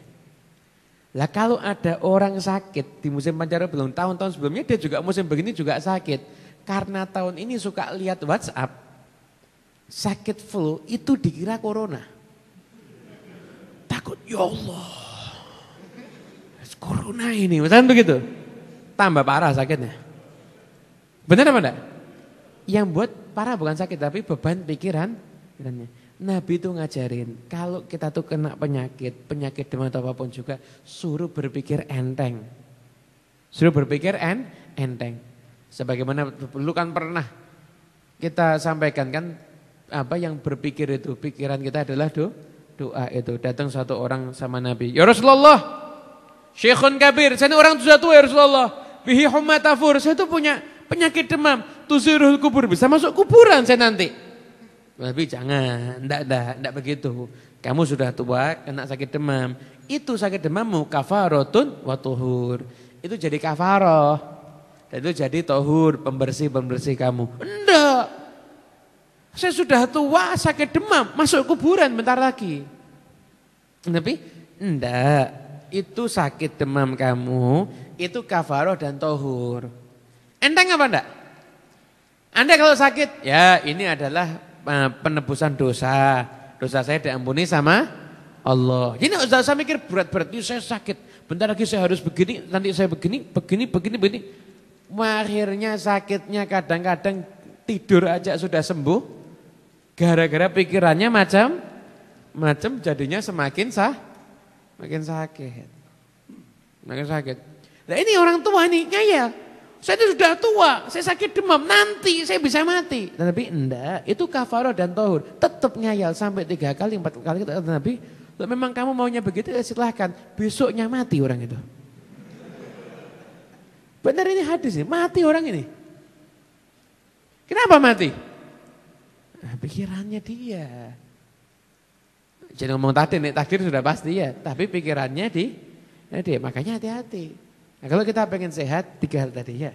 Lah kalau ada orang sakit di musim pancaroba belum tahun-tahun sebelumnya dia juga musim begini juga sakit. Karena tahun ini suka lihat WhatsApp, sakit flu itu dikira corona. Takut, ya Allah, corona ini, misalnya begitu. Tambah parah sakitnya. Benar apa enggak? Yang buat parah bukan sakit tapi beban pikirannya. Nabi itu ngajarin, kalau kita tuh kena penyakit demam atau apapun juga, suruh berpikir enteng. Suruh berpikir enteng. Sebagaimana dulu kan pernah kita sampaikan kan, apa yang berpikir itu, pikiran kita adalah doa itu. Datang satu orang sama Nabi, ya Rasulullah, syekhun kabir, saya ini orang sudah tua ya Rasulullah, bihi hummatafur, saya itu punya penyakit demam, tuzirul kubur, bisa masuk kuburan saya nanti. Nabi jangan, enggak begitu. Kamu sudah tua, kena sakit demam, itu sakit demammu kafaratun wa tuhur. Itu jadi kafarah. Dan itu jadi tohur, pembersih kamu. Enggak. Saya sudah tua, sakit demam, masuk kuburan bentar lagi. Tapi Enggak, itu sakit demam kamu, itu kafaroh dan tohur. Enteng apa enggak? Anda kalau sakit, ya ini adalah penebusan dosa. Dosa saya diampuni sama Allah. Jadi enggak usah mikir berat-berat, ini saya sakit. Bentar lagi saya harus begini, nanti saya begini. Akhirnya sakitnya kadang-kadang tidur aja sudah sembuh. Gara-gara pikirannya macam jadinya semakin makin sakit. Makin sakit. Nah ini orang tua nih, ngayal. Saya itu sudah tua, saya sakit demam, nanti saya bisa mati. Tapi enggak, itu kafaroh dan tohur. Tetap ngayal sampai 3 kali, 4 kali. Tapi kalau memang kamu maunya begitu, ya silahkan. Besoknya mati orang itu. Benar ini hadis nih, mati orang ini. Kenapa mati? Nah, pikirannya dia. Jangan ngomong takdir sudah pasti ya. Tapi pikirannya dia, makanya hati-hati. Nah, kalau kita pengen sehat, 3 hal tadi ya.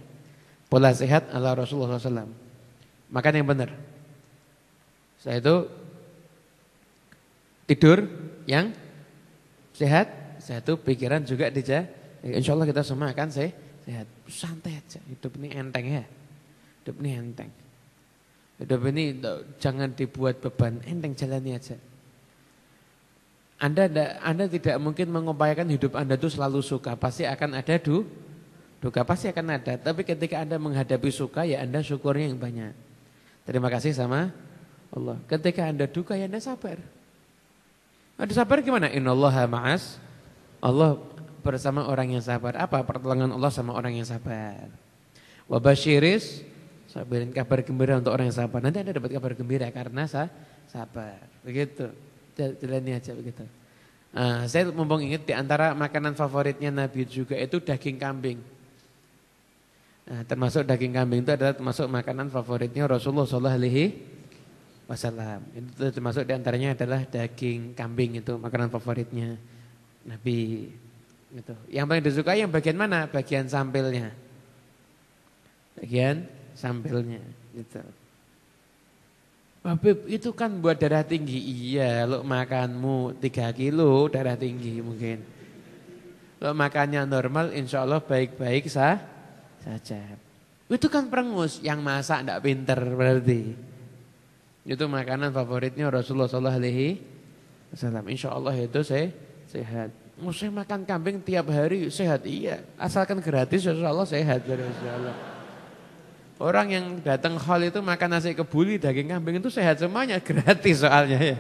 Pola sehat ala Rasulullah SAW. Makan yang benar. Setelah itu tidur yang sehat. Setelah itu pikiran juga dijaga. Insya Allah kita semua akan sehat. Santai aja. Hidup ini enteng ya. Hidup ini enteng. Hidup ini jangan dibuat beban. Enteng jalani aja. Anda tidak mungkin mengupayakan hidup Anda itu selalu suka. Pasti akan ada duka, pasti akan ada. Tapi ketika Anda menghadapi suka, ya Anda syukurnya yang banyak. Terima kasih sama Allah. Ketika Anda duka, ya Anda sabar. Anda sabar gimana? Innallaha ma'as. Allah bersama orang yang sabar. Apa pertolongan Allah sama orang yang sabar? Wa basyiris, sabarin kabar gembira untuk orang yang sabar. Nanti Anda dapat kabar gembira karena sabar. Begitu. Jalani aja begitu. Saya mumpung ingat di antara makanan favoritnya Nabi juga itu daging kambing. Termasuk daging kambing itu adalah termasuk makanan favoritnya Rasulullah SAW. Itu termasuk di antaranya adalah daging kambing, itu makanan favoritnya Nabi. Gitu. Yang paling disukai yang bagian mana? Bagian sampilnya. Bagian sampilnya. Gitu. Habib itu kan buat darah tinggi. Iya, lo makanmu 3 kilo darah tinggi mungkin. Lo makannya normal insya Allah baik-baik saja. Itu kan perengus, yang masak enggak pinter berarti. Itu makanan favoritnya Rasulullah SAW. Insya Allah itu sehat. Saya makan kambing tiap hari sehat, iya. Asalkan gratis insya Allah sehat. Insya Allah. Orang yang datang hall itu makan nasi kebuli, daging kambing itu sehat semuanya, gratis soalnya ya.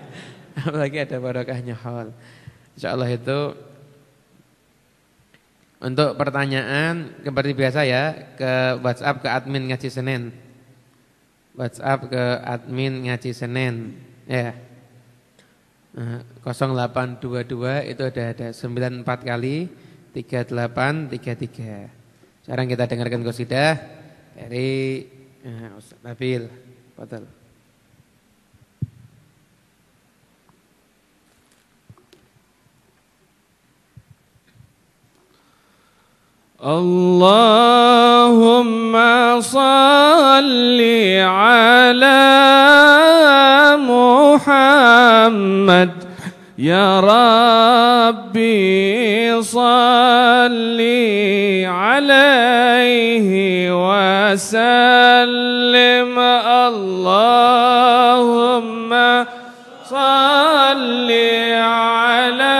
Apalagi ada barokahnya hall. Insya Allah itu untuk pertanyaan seperti biasa ya, ke WhatsApp ke admin Ngaji Senin. WhatsApp ke admin Ngaji Senin ya. 0822 itu ada 94 kali 3833. Sekarang kita dengarkan qasidah dari Ustaz Nabil. Betul. Allahumma salli ala Muhammad ya Rabbi salli alaihi wa sallim. Allahumma salli ala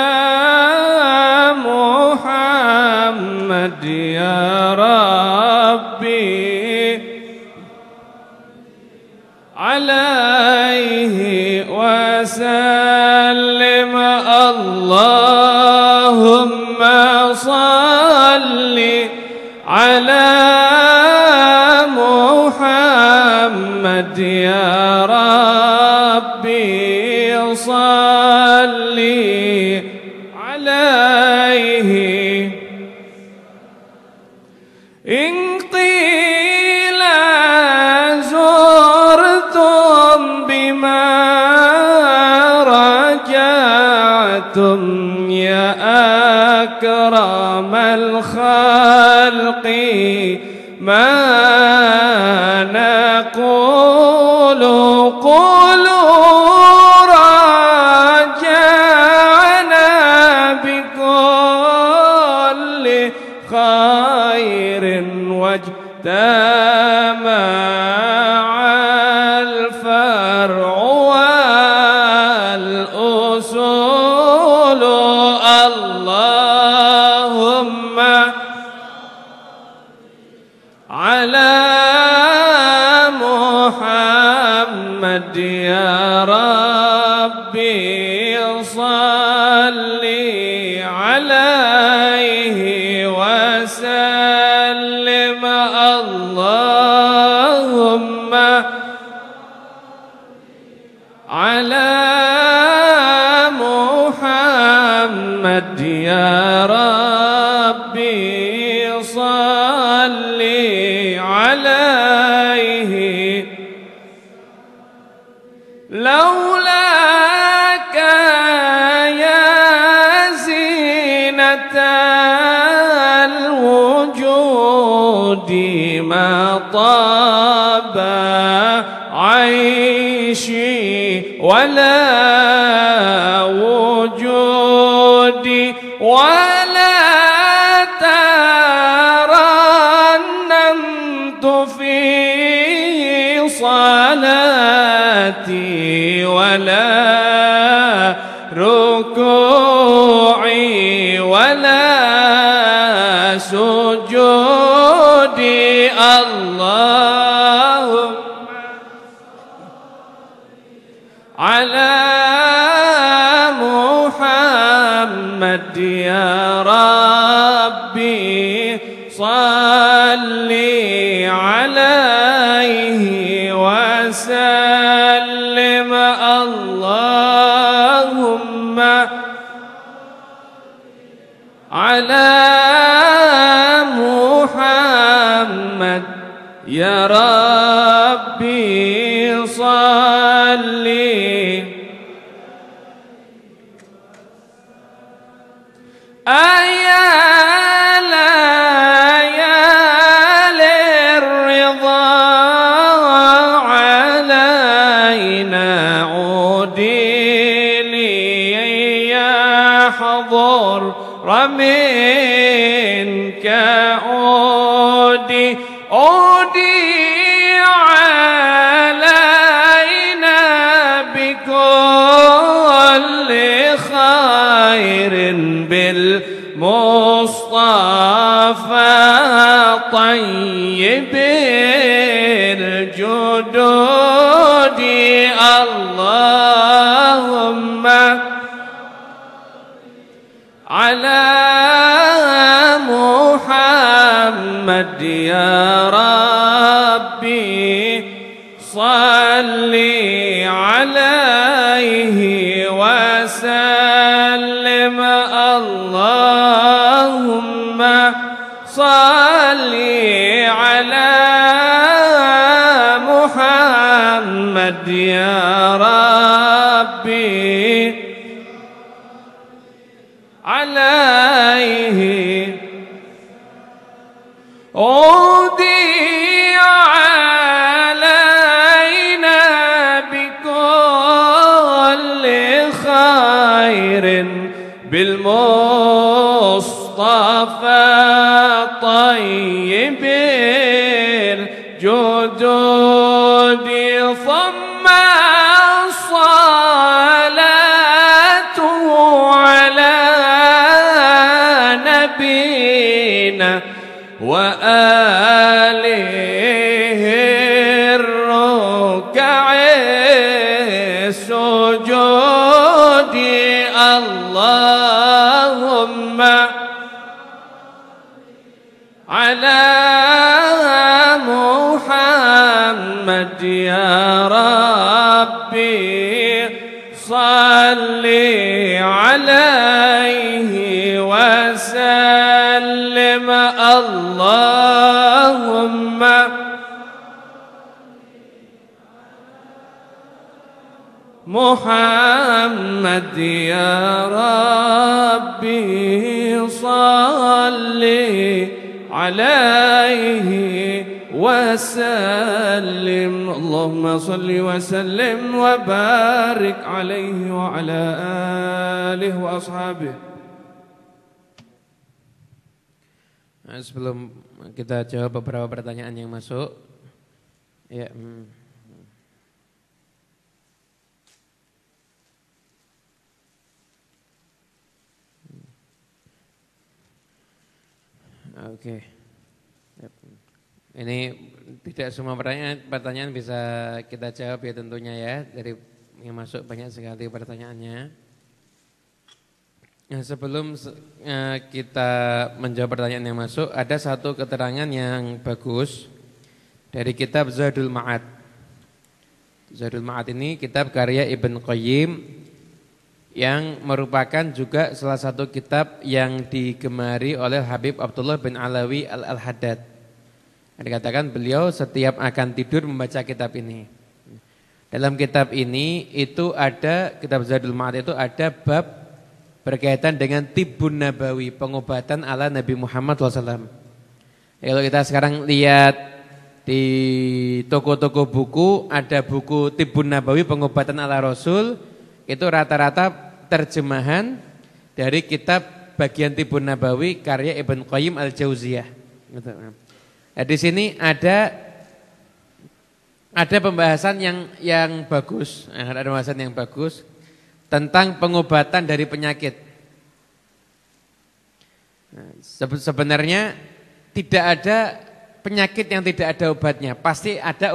Muhammad ya Rabbi alaihi wa sallim. Allahumma salli ala Muhammad ya Rabbi salli alaihi. In qila zurtum bima raja'tum ya akramal khalqi ma naqulu qulu raja'na bi واجتمع الفرع والأصول اللهم على محمد يا ربي صل عليه وسلم اللهم على محمد يا ربي صل عليه لولاك يا زينة الوجود ما طاب عيشي ولا وجودي ولا ترنمت في صلاتي ولا ركوعي ولا سجودي اللهم على محمد يا ربي صل عليه وسلم اللهم على محمد يا ربي صل أيا ليالي الرضا علينا عودي لي يحضر منك عودي عودي علينا بكل خير بالمصطفى طيب الجدود اللهم على محمد يا ربي صل عليه وسلم اللهم صل على محمد يا ربي عليه عودي علينا بكل خير بالمصطفى طيب الجدود ثم الصلاة على نبينا وآله الركع السجود اللهم على محمد يا ربي صل عليه وسلم اللهم محمد يا ربي صل عليه وسلم اللهم صل وسلم وبارك عليه وعلى آله وأصحابه. Sebelum kita jawab beberapa pertanyaan yang masuk, ya. Oke. Ini tidak semua pertanyaan bisa kita jawab ya tentunya ya. Dari yang masuk banyak sekali pertanyaannya. Sebelum kita menjawab pertanyaan yang masuk, ada satu keterangan yang bagus dari kitab Zadul Ma'ad. Zadul Ma'ad ini kitab karya Ibn Qayyim yang merupakan juga salah satu kitab yang digemari oleh Habib Abdullah bin Alawi Al-Haddad. Dikatakan beliau setiap akan tidur membaca kitab ini. Dalam kitab ini itu ada, kitab Zadul Ma'ad itu ada bab berkaitan dengan Tibbun Nabawi, pengobatan ala Nabi Muhammad SAW. Kalau kita sekarang lihat di toko-toko buku, ada buku Tibbun Nabawi, pengobatan ala Rasul, itu rata-rata terjemahan dari kitab bagian Tibbun Nabawi karya Ibn Qayyim Al-Jauziyah. Nah, di sini ada pembahasan yang bagus, ada pembahasan yang bagus tentang pengobatan dari penyakit. Sebenarnya tidak ada penyakit yang tidak ada obatnya. Pasti ada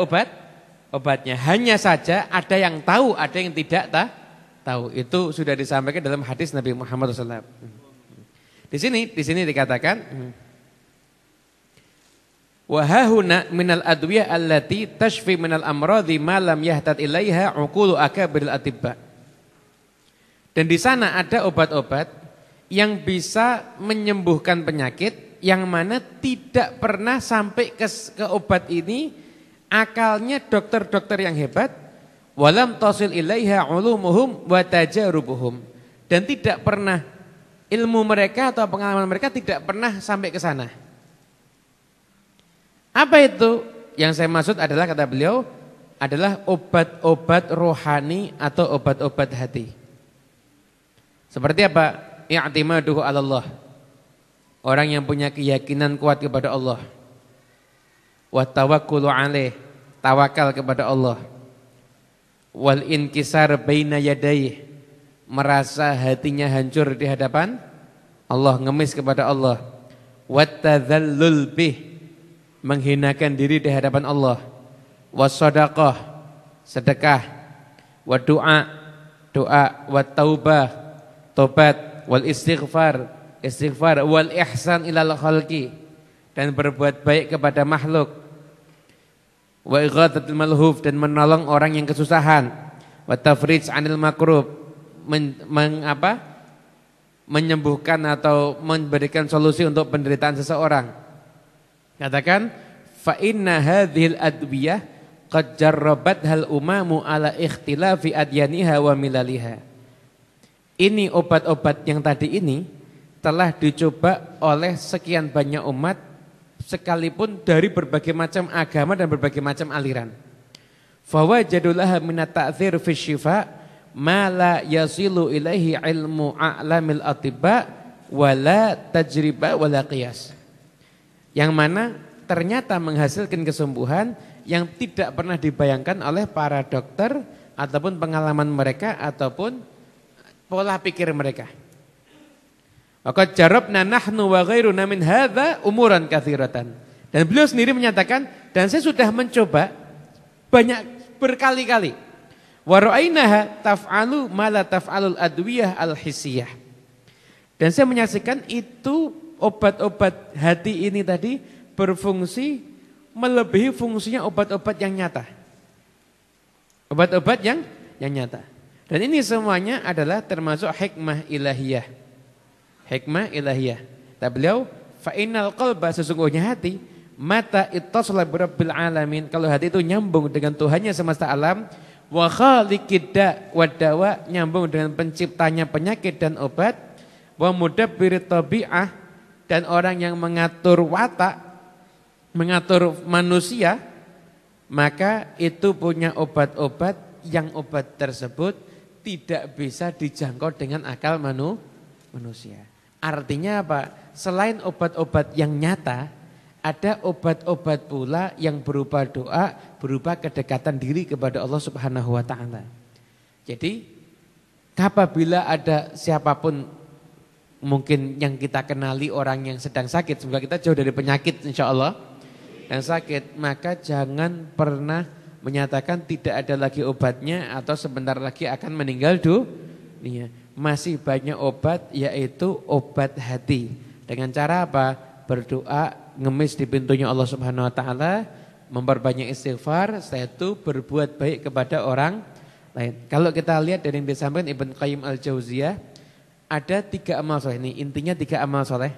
obatnya. Hanya saja ada yang tahu, ada yang tidak tahu. Itu sudah disampaikan dalam hadis Nabi Muhammad SAW. Di sini dikatakan, wa hahuna minal adwiyah allati tashfi minal amradhi ma lam yahtad ilaiha uqulu akabiril atibba. Dan di sana ada obat-obat yang bisa menyembuhkan penyakit yang mana tidak pernah sampai ke obat ini akalnya dokter-dokter yang hebat, walam tasil ilaiha ulumuhum wa tajarubuhum, dan tidak pernah ilmu mereka atau pengalaman mereka tidak pernah sampai ke sana. Apa itu? Yang saya maksud adalah, kata beliau, adalah obat-obat rohani atau obat-obat hati. Seperti apa? I'timaduhu 'ala Allah. Orang yang punya keyakinan kuat kepada Allah. Wa tawakkulu 'alaih, tawakal kepada Allah. Wal inkisar baina yadayhi, merasa hatinya hancur di hadapan Allah, ngemis kepada Allah. Wat tadzallul bih, menghinakan diri di hadapan Allah. Was shadaqah, sedekah. Wa doa, wa taubah, tobat. Wal istighfar, wal ihsan ilal khalqi, dan berbuat baik kepada makhluk. Wa ighatatul malhuf, dan menolong orang yang kesusahan. Wa tafrij anil makrub, menyembuhkan atau memberikan solusi untuk penderitaan seseorang. Katakan, fa inna hadhil adwiyah qad jarrabat hal umamu ala ikhtilafi adyaniha wa milaliha. Ini obat-obat yang tadi ini telah dicoba oleh sekian banyak umat sekalipun dari berbagai macam agama dan berbagai macam aliran. Fa wajadulaha minat ta'thir fi syifa ma la yasilu ilaihi ilmu a'lamil atibba wala tajriba wala qiyas. Yang mana ternyata menghasilkan kesembuhan yang tidak pernah dibayangkan oleh para dokter ataupun pengalaman mereka ataupun pola pikir mereka. Maka jarabna nahnu wa ghairuna min hadza umuran katsiratan. Dan beliau sendiri menyatakan, dan saya sudah mencoba banyak berkali-kali. Wa ra'ainaha taf'alu ma la taf'alul adwiyah al-hissiyah. Dan saya menyaksikan itu obat-obat hati ini tadi berfungsi melebihi fungsinya obat-obat yang nyata. Obat-obat yang nyata. Dan ini semuanya adalah termasuk hikmah ilahiyah. Hikmah ilahiyah. Kata beliau, fa innal qalba, sesungguhnya hati, mata ittasala bi rabbil alamin, kalau hati itu nyambung dengan Tuhannya semesta alam, wa khaliqid da' wa dawa, nyambung dengan penciptanya penyakit dan obat, wa mudabbirit tabi'ah, dan orang yang mengatur watak, mengatur manusia, maka itu punya obat-obat yang obat tersebut tidak bisa dijangkau dengan akal manusia. Artinya apa? Selain obat-obat yang nyata, ada obat-obat pula yang berupa doa, berupa kedekatan diri kepada Allah Subhanahu wa taala. Jadi, apabila ada siapapun mungkin yang kita kenali orang yang sedang sakit, semoga kita jauh dari penyakit insyaallah yang sakit, maka jangan pernah menyatakan tidak ada lagi obatnya atau sebentar lagi akan meninggal dunia. Masih banyak obat, yaitu obat hati. Dengan cara apa? Berdoa, ngemis di pintunya Allah Subhanahu wa taala, memperbanyak istighfar, setelah itu berbuat baik kepada orang lain. Kalau kita lihat dari yang disampaikan Ibnu Qayyim Al-Jauziyah, ada 3 amal soleh ini, intinya 3 amal soleh.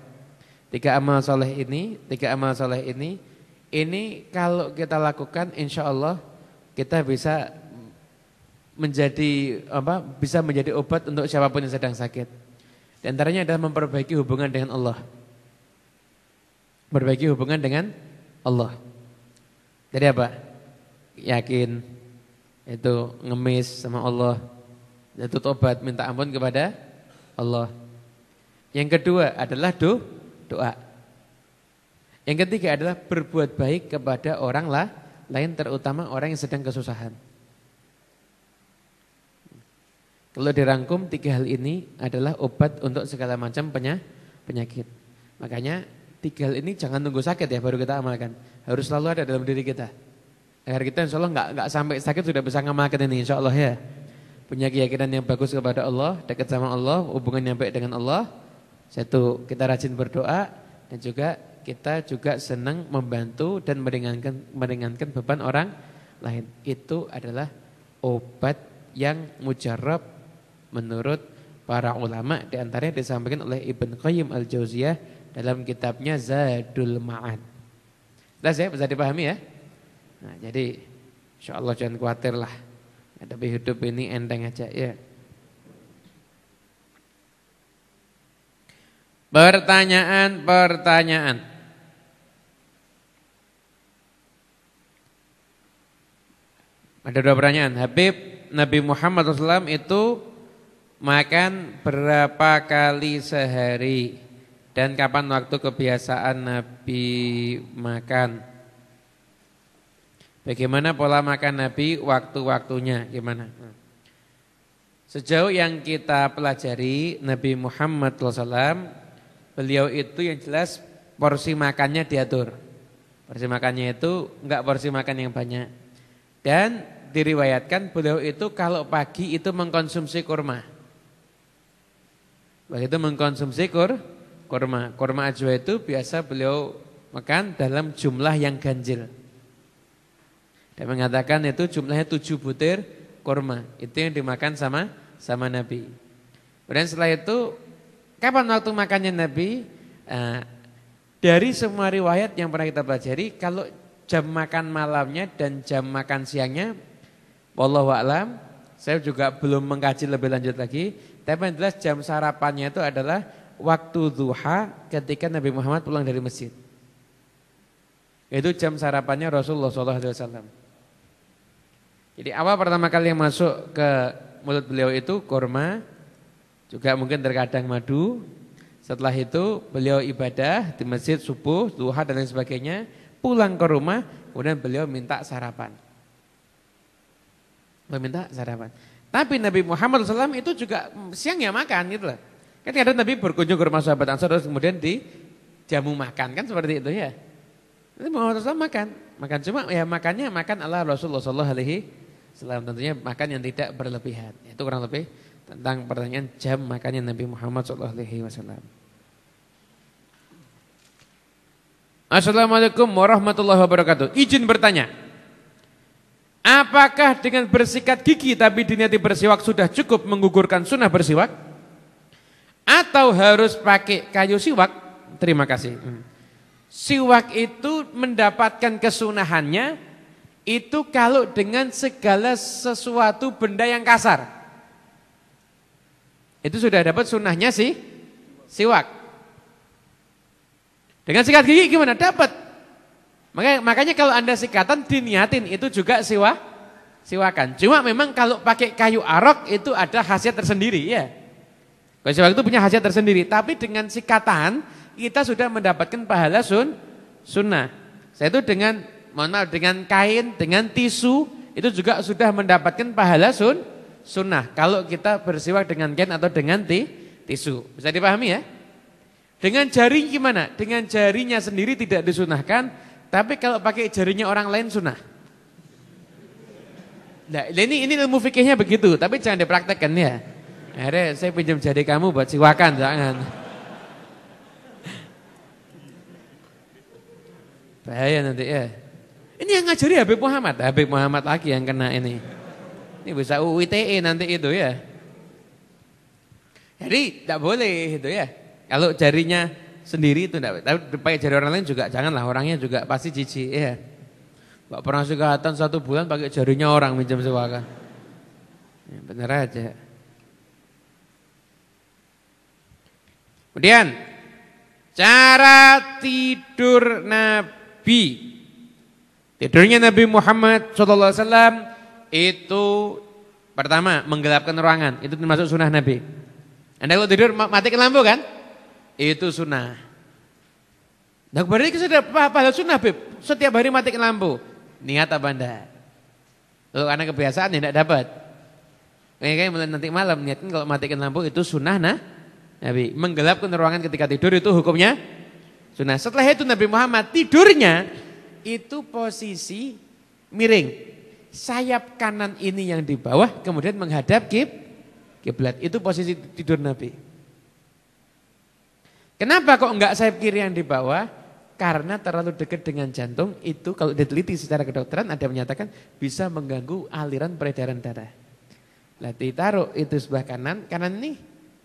3 amal soleh ini kalau kita lakukan insya Allah kita bisa menjadi obat untuk siapapun yang sedang sakit. Di antaranya adalah memperbaiki hubungan dengan Allah. Memperbaiki hubungan dengan Allah. Jadi apa? Yakin, itu ngemis sama Allah, itu tobat, minta ampun kepada Allah. Yang kedua adalah doa. Yang ketiga adalah berbuat baik kepada orang lain, terutama orang yang sedang kesusahan. Kalau dirangkum 3 hal ini adalah obat untuk segala macam penyakit. Makanya 3 hal ini jangan tunggu sakit ya baru kita amalkan. Harus selalu ada dalam diri kita. Agar kita insya Allah nggak sampai sakit sudah bisa ngamalkan ini insya Allah ya. Punya keyakinan yang bagus kepada Allah, dekat sama Allah, hubungan yang baik dengan Allah. Satu, kita rajin berdoa dan juga kita juga senang membantu dan meringankan beban orang lain. Itu adalah obat yang mujarab menurut para ulama, di antaranya disampaikan oleh Ibnu Qayyim Al-Jauziyah dalam kitabnya Zadul Ma'ad. Jelas ya, bisa dipahami ya? Nah, jadi insyaallah jangan khawatir lah. Tapi hidup ini enteng aja ya. Pertanyaan. Ada 2 pertanyaan. Habib, Nabi Muhammad SAW itu makan berapa kali sehari dan kapan waktu kebiasaan Nabi makan? Bagaimana pola makan Nabi, waktu-waktunya gimana? Sejauh yang kita pelajari Nabi Muhammad SAW, beliau itu yang jelas porsi makannya diatur. Porsi makannya itu enggak porsi makan yang banyak. Dan diriwayatkan beliau itu kalau pagi itu mengkonsumsi kurma. Begitu mengkonsumsi kurma. Kurma ajwa itu biasa beliau makan dalam jumlah yang ganjil. Dan mengatakan itu jumlahnya 7 butir kurma. Itu yang dimakan sama Nabi. Kemudian setelah itu, kapan waktu makannya Nabi? Dari semua riwayat yang pernah kita pelajari, kalau jam makan malamnya dan jam makan siangnya, wallahu a'lam, saya juga belum mengkaji lebih lanjut lagi. Tapi yang jelas jam sarapannya itu adalah waktu duha ketika Nabi Muhammad pulang dari masjid. Itu jam sarapannya Rasulullah SAW. Jadi awal pertama kali yang masuk ke mulut beliau itu kurma, juga mungkin terkadang madu. Setelah itu beliau ibadah di masjid subuh, duha dan lain sebagainya. Pulang ke rumah, kemudian beliau minta sarapan. Tapi Nabi Muhammad SAW itu juga siang ya makan gitu loh. Kan kadang Nabi berkunjung ke rumah sahabat Ansar terus kemudian dijamu makan kan seperti itu ya. Nabi Muhammad SAW makan cuma ya makannya makan ala Rasulullah SAW, tentunya makan yang tidak berlebihan. Itu kurang lebih tentang pertanyaan jam makannya Nabi Muhammad SAW. Assalamualaikum warahmatullahi wabarakatuh. Izin bertanya. Apakah dengan bersikat gigi tapi diniati bersiwak sudah cukup menggugurkan sunnah bersiwak? Atau harus pakai kayu siwak? Terima kasih. Siwak itu mendapatkan kesunahannya itu kalau dengan segala sesuatu benda yang kasar. Itu sudah dapat sunnahnya sih siwak. Dengan sikat gigi gimana? Dapat. Makanya kalau Anda sikatan diniatin itu juga siwakan. Cuma memang kalau pakai kayu arok itu ada khasiat tersendiri ya. Siwak itu punya hajat tersendiri, tapi dengan sikatan kita sudah mendapatkan pahala sunnah. Saya itu dengan, mohon maaf, dengan kain, dengan tisu itu juga sudah mendapatkan pahala sunnah. Kalau kita bersiwak dengan kain atau dengan tisu, bisa dipahami ya? Dengan jari gimana? Dengan jarinya sendiri tidak disunahkan, tapi kalau pakai jarinya orang lain sunnah. Nah, ini ilmu fikihnya begitu, tapi jangan dipraktekkan ya. Akhirnya saya pinjam jari kamu buat siwakan, jangan. Bahaya nanti ya. Ini yang ngajari Habib Muhammad lagi yang kena ini. Ini bisa UU ITE nanti itu ya. Jadi tidak boleh itu ya. Kalau jarinya sendiri itu tidak, tapi pakai jari orang lain juga janganlah, orangnya juga pasti jijik ya. Gak pernah sikatan 1 bulan pakai jarinya orang minjem siwakan. Ya, bener aja. Kemudian cara tidur Nabi. Tidurnya Nabi Muhammad SAW itu pertama menggelapkan ruangan. Itu termasuk sunnah Nabi. Anda kalau tidur matikan lampu kan? Itu sunnah. Nah berarti sudah pahala sunnah Bib. Setiap hari matikan lampu. Niat apa anda? Kalau karena kebiasaan ya tidak dapat. Kayak mulai nanti malam niatkan kalau matikan lampu itu sunnah Nabi. Menggelapkan ruangan ketika tidur itu hukumnya sunnah. Setelah itu Nabi Muhammad tidurnya itu posisi miring. Sayap kanan ini yang di bawah kemudian menghadap kiblat. Itu posisi tidur Nabi. Kenapa kok enggak sayap kiri yang di bawah? Karena terlalu dekat dengan jantung itu kalau diteliti secara kedokteran ada menyatakan bisa mengganggu aliran peredaran darah. Lah ditaruh itu sebelah kanan ini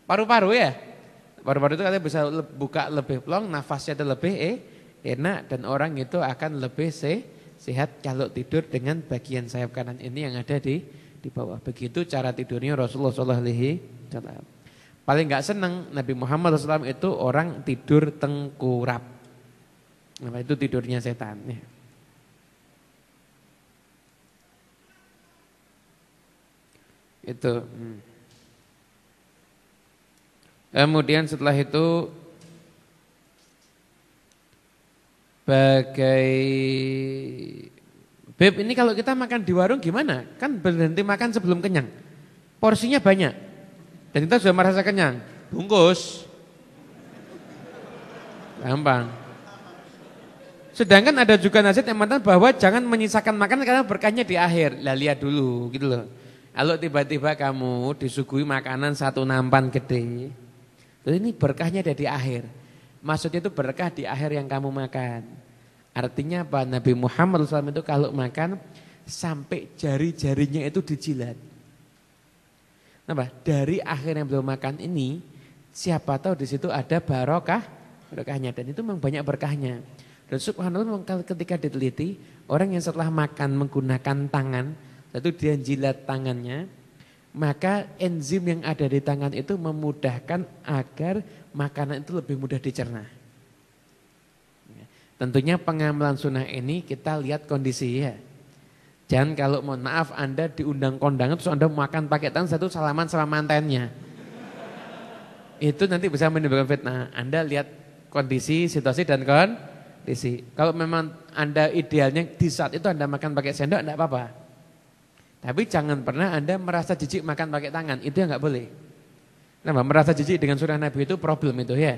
paru-paru ya. Paru-paru itu katanya bisa buka lebih plong, nafasnya itu lebih enak dan orang itu akan lebih sehat kalau tidur dengan bagian sayap kanan ini yang ada di bawah. Begitu cara tidurnya Rasulullah SAW. Paling enggak senang Nabi Muhammad SAW itu orang tidur tengkurap. Nah, itu tidurnya setan. Ya. Itu. Kemudian setelah itu Beb ini kalau kita makan di warung gimana? Kan berhenti makan sebelum kenyang. Porsinya banyak. Dan kita sudah merasa kenyang. Bungkus. Gampang. Sedangkan ada juga nasihat yang mengatakan bahwa jangan menyisakan makan karena berkahnya di akhir. Lah lihat dulu gitu loh. Kalau tiba-tiba kamu disuguhi makanan 1 nampan gede. Ini berkahnya ada di akhir. Maksudnya itu berkah di akhir yang kamu makan. Artinya apa? Nabi Muhammad SAW itu kalau makan sampai jari-jarinya itu dijilat. Kenapa? Dari akhir yang belum makan ini siapa tahu di situ ada barokahnya dan itu memang banyak berkahnya. Dan subhanallah ketika diteliti orang yang setelah makan menggunakan tangan itu dia jilat tangannya, maka enzim yang ada di tangan itu memudahkan agar makanan itu lebih mudah dicerna. Tentunya pengamalan sunnah ini kita lihat kondisi ya. Jangan kalau mohon maaf Anda diundang kondangan terus Anda makan pakai tangan satu salaman sama mantannya. Itu nanti bisa menimbulkan fitnah. Anda lihat kondisi, situasi dan kondisi. Kalau memang Anda idealnya di saat itu Anda makan pakai sendok enggak apa-apa. Tapi jangan pernah Anda merasa jijik makan pakai tangan, itu yang enggak boleh. Kenapa? Merasa jijik dengan sunnah Nabi itu problem itu ya.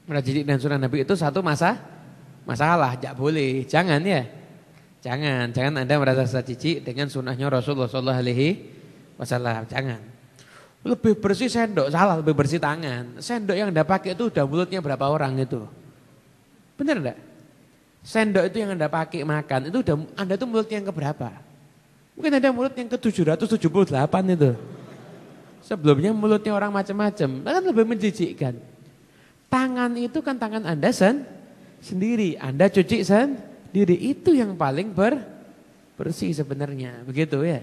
Merasa jijik dengan sunnah Nabi itu satu masalah, enggak boleh. Jangan ya. Jangan Anda merasa jijik dengan sunnahnya Rasulullah SAW. Jangan. Lebih bersih sendok, salah lebih bersih tangan. Sendok yang Anda pakai itu udah mulutnya berapa orang itu? Benar enggak? Sendok itu yang Anda pakai makan itu udah Anda itu mulutnya yang keberapa? Mungkin ada mulut yang ke 778 itu. Sebelumnya mulutnya orang macam-macam, kan lebih menjijikkan. Tangan itu kan tangan Anda sendiri, Anda cuci sendiri, itu yang paling bersih sebenarnya, begitu ya.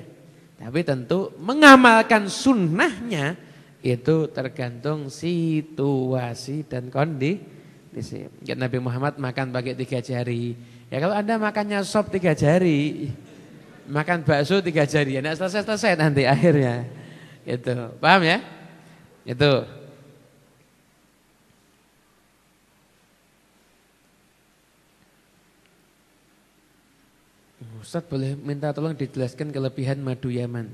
Tapi tentu mengamalkan sunnahnya itu tergantung situasi dan kondisi. Nabi Muhammad makan pakai 3 jari. Ya kalau Anda makannya sop 3 jari, makan bakso 3 jari, ya enggak selesai nanti akhirnya. Gitu. Paham ya? Itu. Ustaz boleh minta tolong dijelaskan kelebihan madu Yaman.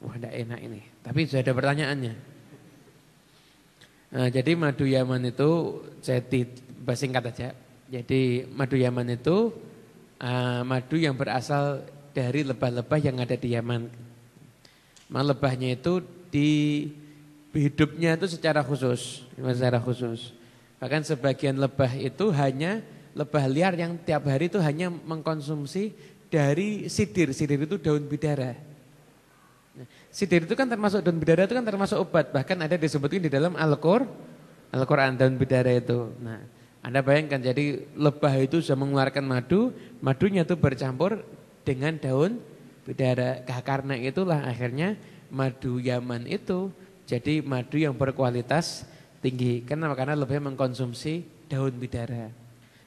Wah, tidak enak ini. Tapi sudah ada pertanyaannya. Nah, jadi madu Yaman itu jadi singkat aja. Jadi madu Yaman itu madu yang berasal dari lebah-lebah yang ada di Yaman. Lebahnya itu hidupnya itu secara khusus. Bahkan sebagian lebah itu hanya lebah liar yang tiap hari itu hanya mengkonsumsi dari sidir. Sidir itu daun bidara. Sidir itu kan termasuk, daun bidara itu kan termasuk obat. Bahkan ada disebutkan di dalam Al-Quran daun bidara itu. Nah, Anda bayangkan jadi lebah itu sudah mengeluarkan madu. Madunya itu bercampur dengan daun bidara. Karena itulah akhirnya madu Yaman itu jadi madu yang berkualitas tinggi. Karena lebahnya mengkonsumsi daun bidara.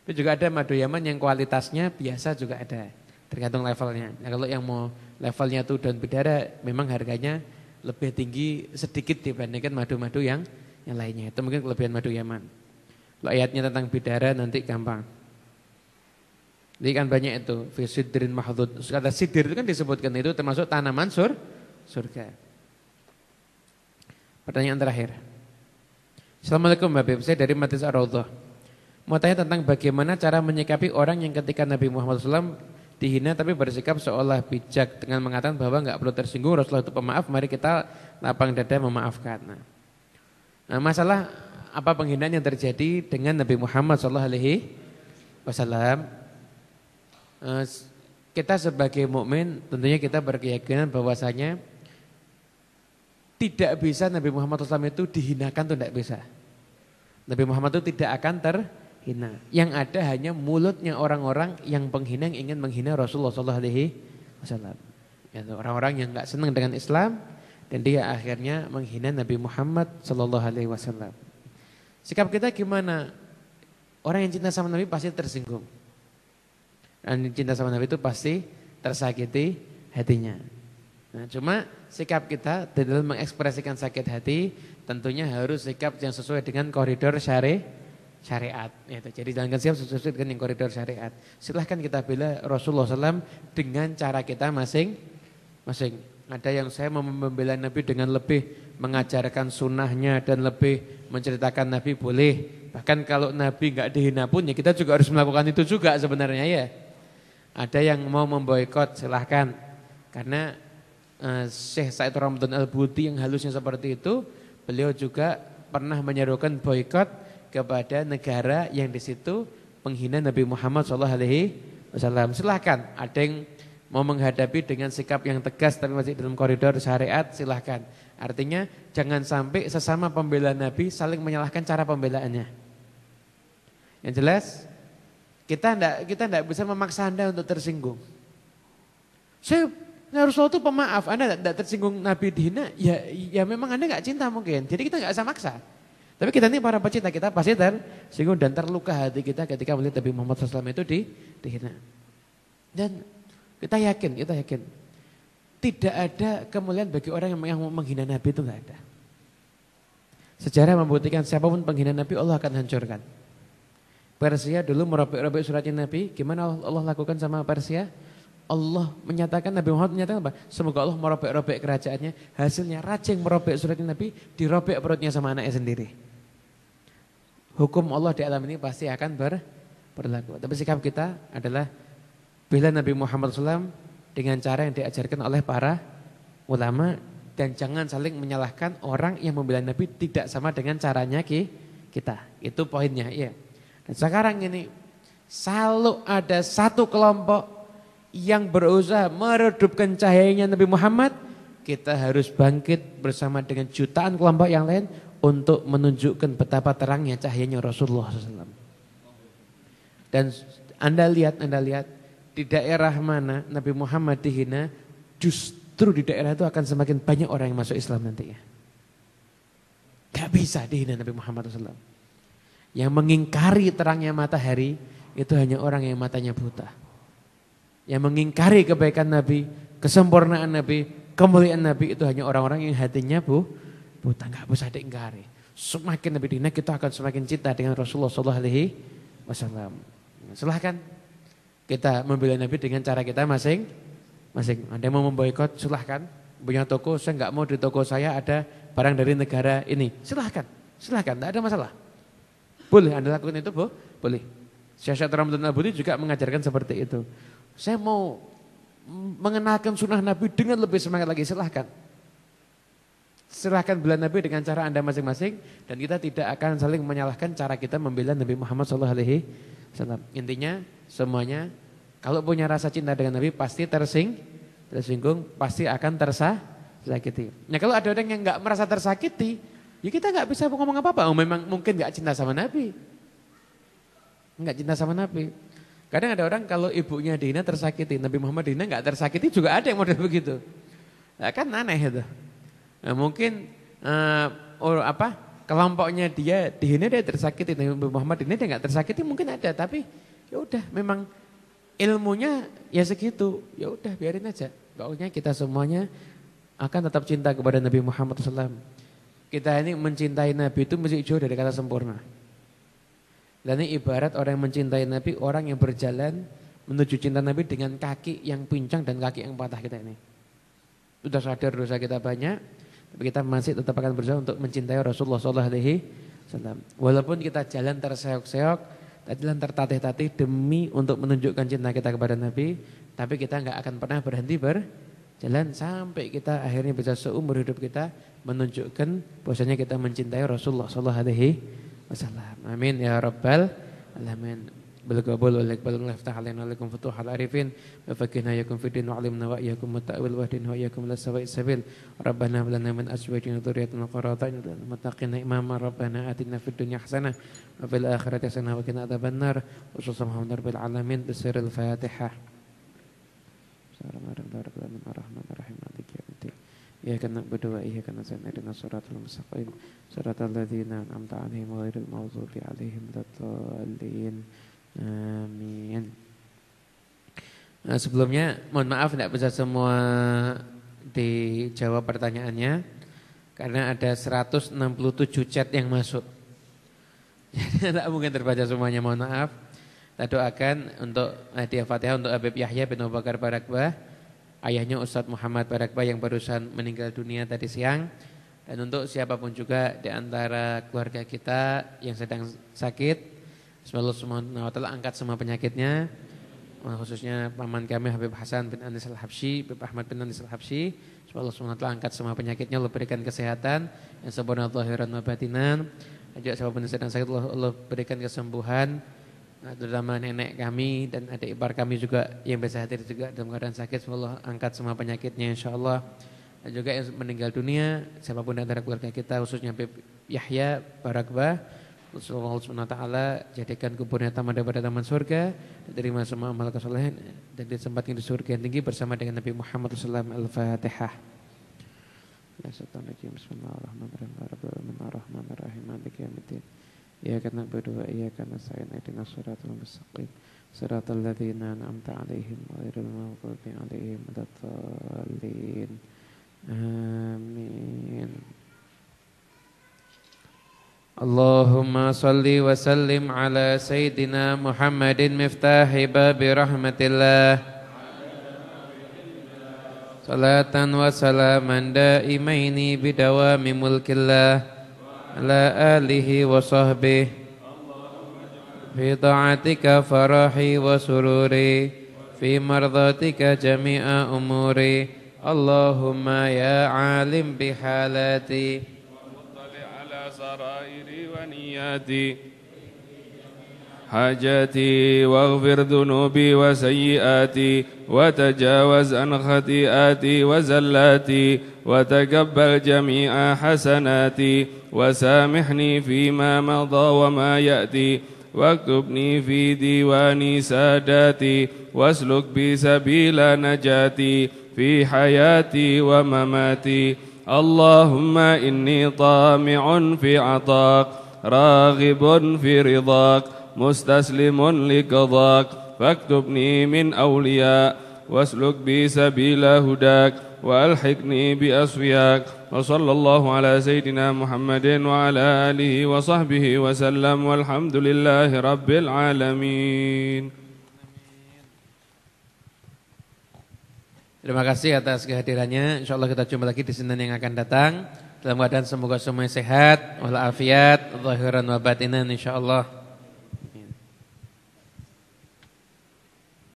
Itu juga ada madu Yaman yang kualitasnya biasa juga ada, tergantung levelnya. Nah, kalau yang mau levelnya tuh daun bidara, memang harganya lebih tinggi sedikit dibandingkan madu-madu yang lainnya. Itu mungkin kelebihan madu Yaman. Kalau ayatnya tentang bidara nanti gampang. Jadi kan banyak itu, fi sidrin mahdud. Kata sidir itu kan disebutkan itu termasuk tanaman surga. Pertanyaan terakhir. Assalamualaikum Mbak Beb, saya dari Matis Ar-Raudhah. Mau tanya tentang bagaimana cara menyikapi orang yang ketika Nabi Muhammad SAW dihina tapi bersikap seolah bijak dengan mengatakan bahwa enggak perlu tersinggung, Rasulullah itu pemaaf, mari kita lapang dada memaafkan. Nah, masalah apa penghinaan yang terjadi dengan Nabi Muhammad SAW? Kita sebagai mukmin tentunya kita berkeyakinan bahwasanya tidak bisa Nabi Muhammad SAW itu dihinakan, itu tidak bisa. Nabi Muhammad itu tidak akan terhina. Yang ada hanya mulutnya orang-orang yang penghina, yang ingin menghina Rasulullah SAW. Ya, orang-orang yang enggak senang dengan Islam dan dia akhirnya menghina Nabi Muhammad SAW. Sikap kita gimana? Orang yang cinta sama Nabi pasti tersinggung. Dan cinta sama Nabi itu pasti tersakiti hatinya. Nah, cuma sikap kita dalam mengekspresikan sakit hati tentunya harus sikap yang sesuai dengan koridor syariat. Jadi jangan siap sesuai dengan yang koridor syariat. Silahkan kita bela Rasulullah SAW dengan cara kita masing-masing. Ada yang saya membela Nabi dengan lebih mengajarkan sunnahnya dan lebih menceritakan Nabi boleh. Bahkan kalau Nabi nggak dihina pun ya kita juga harus melakukan itu juga sebenarnya ya. Ada yang mau memboikot silahkan. Karena Syekh Said Ramadan Al-Buti yang halusnya seperti itu, beliau juga pernah menyerukan boikot kepada negara yang di situ penghina Nabi Muhammad SAW. Silahkan, ada yang mau menghadapi dengan sikap yang tegas tapi masih dalam koridor syariat, silahkan. Artinya jangan sampai sesama pembela Nabi saling menyalahkan cara pembelaannya. Yang jelas kita tidak bisa memaksa Anda untuk tersinggung. Rasulullah itu pemaaf, Anda tidak tersinggung Nabi dihina, ya memang Anda nggak cinta mungkin. Jadi kita nggak bisa maksa. Tapi kita ini para pecinta, kita pasti tersinggung dan terluka hati kita ketika melihat Nabi Muhammad SAW itu dihina. Dan kita yakin tidak ada kemuliaan bagi orang yang menghina Nabi, itu nggak ada. Sejarah membuktikan siapapun penghina Nabi Allah akan hancurkan. Persia dulu merobek-robek suratnya Nabi, gimana Allah lakukan sama Persia? Allah menyatakan, Nabi Muhammad menyatakan apa? Semoga Allah merobek-robek kerajaannya. Hasilnya raja yang merobek suratnya Nabi dirobek perutnya sama anaknya sendiri. Hukum Allah di alam ini pasti akan berlaku. Tapi sikap kita adalah bela Nabi Muhammad SAW dengan cara yang diajarkan oleh para ulama. Dan jangan saling menyalahkan orang yang membela Nabi tidak sama dengan caranya kita. Itu poinnya. Iya. Dan sekarang ini selalu ada satu kelompok yang berusaha meredupkan cahayanya Nabi Muhammad, kita harus bangkit bersama dengan jutaan kelompok yang lain untuk menunjukkan betapa terangnya cahayanya Rasulullah SAW. Dan Anda lihat di daerah mana Nabi Muhammad dihina, justru di daerah itu akan semakin banyak orang yang masuk Islam nantinya. Gak bisa dihina Nabi Muhammad SAW. Yang mengingkari terangnya matahari itu hanya orang yang matanya buta. Yang mengingkari kebaikan Nabi, kesempurnaan Nabi, kemuliaan Nabi itu hanya orang-orang yang hatinya buta. rebutan, nggak bisa diingkari. Semakin lebih dina kita akan semakin cinta dengan Rasulullah SAW. Silahkan kita membela Nabi dengan cara kita masing-masing. Ada yang mau memboikot, silahkan. Punya toko, saya nggak mau di toko saya ada barang dari negara ini. Silahkan, tidak ada masalah. Boleh Anda lakukan itu, boleh. Syekh Ramadan Al-Buti juga mengajarkan seperti itu. Saya mau mengenalkan sunnah Nabi dengan lebih semangat lagi, silahkan. Silahkan bela Nabi dengan cara Anda masing-masing. Dan kita tidak akan saling menyalahkan cara kita membela Nabi Muhammad SAW. Intinya semuanya kalau punya rasa cinta dengan Nabi pasti tersinggung, pasti akan tersakiti. Nah kalau ada orang yang nggak merasa tersakiti, ya kita nggak bisa ngomong apa-apa. Memang mungkin nggak cinta sama Nabi. Enggak cinta sama Nabi. Kadang ada orang kalau ibunya dihina tersakiti, Nabi Muhammad dihina enggak tersakiti juga ada yang model begitu. Nah, kan aneh itu. Nah, mungkin kelompoknya dia dihina dia tersakiti, Nabi Muhammad dihina dia enggak tersakiti mungkin ada, tapi ya udah memang ilmunya ya segitu. Ya udah biarin aja. Pokoknya kita semuanya akan tetap cinta kepada Nabi Muhammad SAW. Kita ini mencintai Nabi itu mesti jauh dari kata sempurna. Dan ini ibarat orang yang mencintai Nabi, orang yang berjalan menuju cinta Nabi dengan kaki yang pincang dan kaki yang patah kita ini. Sudah sadar dosa kita banyak, tapi kita masih tetap akan berusaha untuk mencintai Rasulullah SAW. Walaupun kita jalan terseok-seok, jalan tertatih-tatih demi untuk menunjukkan cinta kita kepada Nabi, tapi kita nggak akan pernah berhenti berjalan sampai kita akhirnya bisa seumur hidup kita menunjukkan bahwasanya kita mencintai Rasulullah SAW. Amin ya rabbal alamin. Bil qabul wal iqbal wal iftah alaina lakum futuhal arifin wa fakihna yakum fid din wa alimna wa iyyakum ta'wil wa din wa iyyakum lis-sawa'is sabil. Rabbana hab lana min azwajina dhurriyyatina qurrata a'yun wattaqina imama. Rabbana atina fid dunya hasanah wa fil akhirati hasanah wa qina adzabannar. Wa sallallahu rabbil alamin bisirril Fatihah. Bismillahirrahmanirrahim. Iyyaka na'budu wa iyyaka nasta'in ihdinas siratal mustaqim siratal ladzina an'amta 'alaihim ghairil maghdubi 'alaihim waladdallin. Amin. Nah, sebelumnya mohon maaf tidak bisa semua dijawab pertanyaannya karena ada 167 chat yang masuk. Jadi tidak mungkin terbaca semuanya, mohon maaf. Kita doakan untuk hadiah Fatihah untuk Habib Yahya bin Abu Bakar Barakbah, ayahnya Ustadz Muhammad Barakbah yang barusan meninggal dunia tadi siang. Dan untuk siapapun juga di antara keluarga kita yang sedang sakit, semoga Allah Subhanahu wa taala angkat semua penyakitnya. Khususnya paman kami Habib Hasan bin Anis Al-Habsyi, Habib Ahmad bin Anis Al-Habsyi. Semoga Allah Subhanahu wa taala angkat semua penyakitnya, Allah berikan kesehatan yang sempurna zahiran wa batinan. Dan juga siapapun yang sedang sakit Allah berikan kesembuhan. Terutama nenek kami dan adik ipar kami juga yang bisa hadir juga dalam keadaan sakit, semoga Allah angkat semua penyakitnya insyaallah. Dan juga yang meninggal dunia, siapapun antara keluarga kita khususnya Habib Yahya Barakbah, semoga Allah Subhanahu wa taala jadikan kuburnya taman daripada taman surga, diterima semua amal kesolehan dan ditempatkan di surga yang tinggi bersama dengan Nabi Muhammad SAW. Al-Fatihah. Bismillahirrahmanirrahim. Ar-Rahmanir-Rahim. Maliki yaumiddin. Iyyaka na'budu wa iyyaka nasta'in ihdinas siratal mustaqim siratal ladzina an'amta 'alaihim ghairil maghdubi 'alaihim waladdallin. Amin. Allahumma salli wa sallim ala sayyidina Muhammadin miftahi babi rahmatillah. Salatan wa salaman daimaini bidawami mulkillah. Ala alihi wa sahbihi fi ta'atika farahi wa sururi fi mardatika jami'a umuri. Allahumma ya alim bihalati wa muttali ala sarairi wa niyati حاجاتي واغفر ذنوبي وسيئاتي وتجاوز عن خطيئاتي وزلاتي وتقبل جميع حسناتي وسامحني فيما مضى وما يأتي واكتبني في ديوان ساداتي واسلك بي سبيل نجاتي في حياتي ومماتي. اللهم إني طامع في عطاك راغب في رضاك مستسلم لقضاك فاكتبني من أولياء واسلك بي سبيل هداك وألحقني بأصفياك وصلى الله على سيدنا محمد وعلى آله وصحبه وسلم والحمد لله رب العالمين. Terima kasih atas kehadirannya. InsyaAllah kita jumpa lagi di Senin yang akan datang. Dalam keadaan semoga semuanya sehat, walafiat, zahiran wa batinan insyaallah.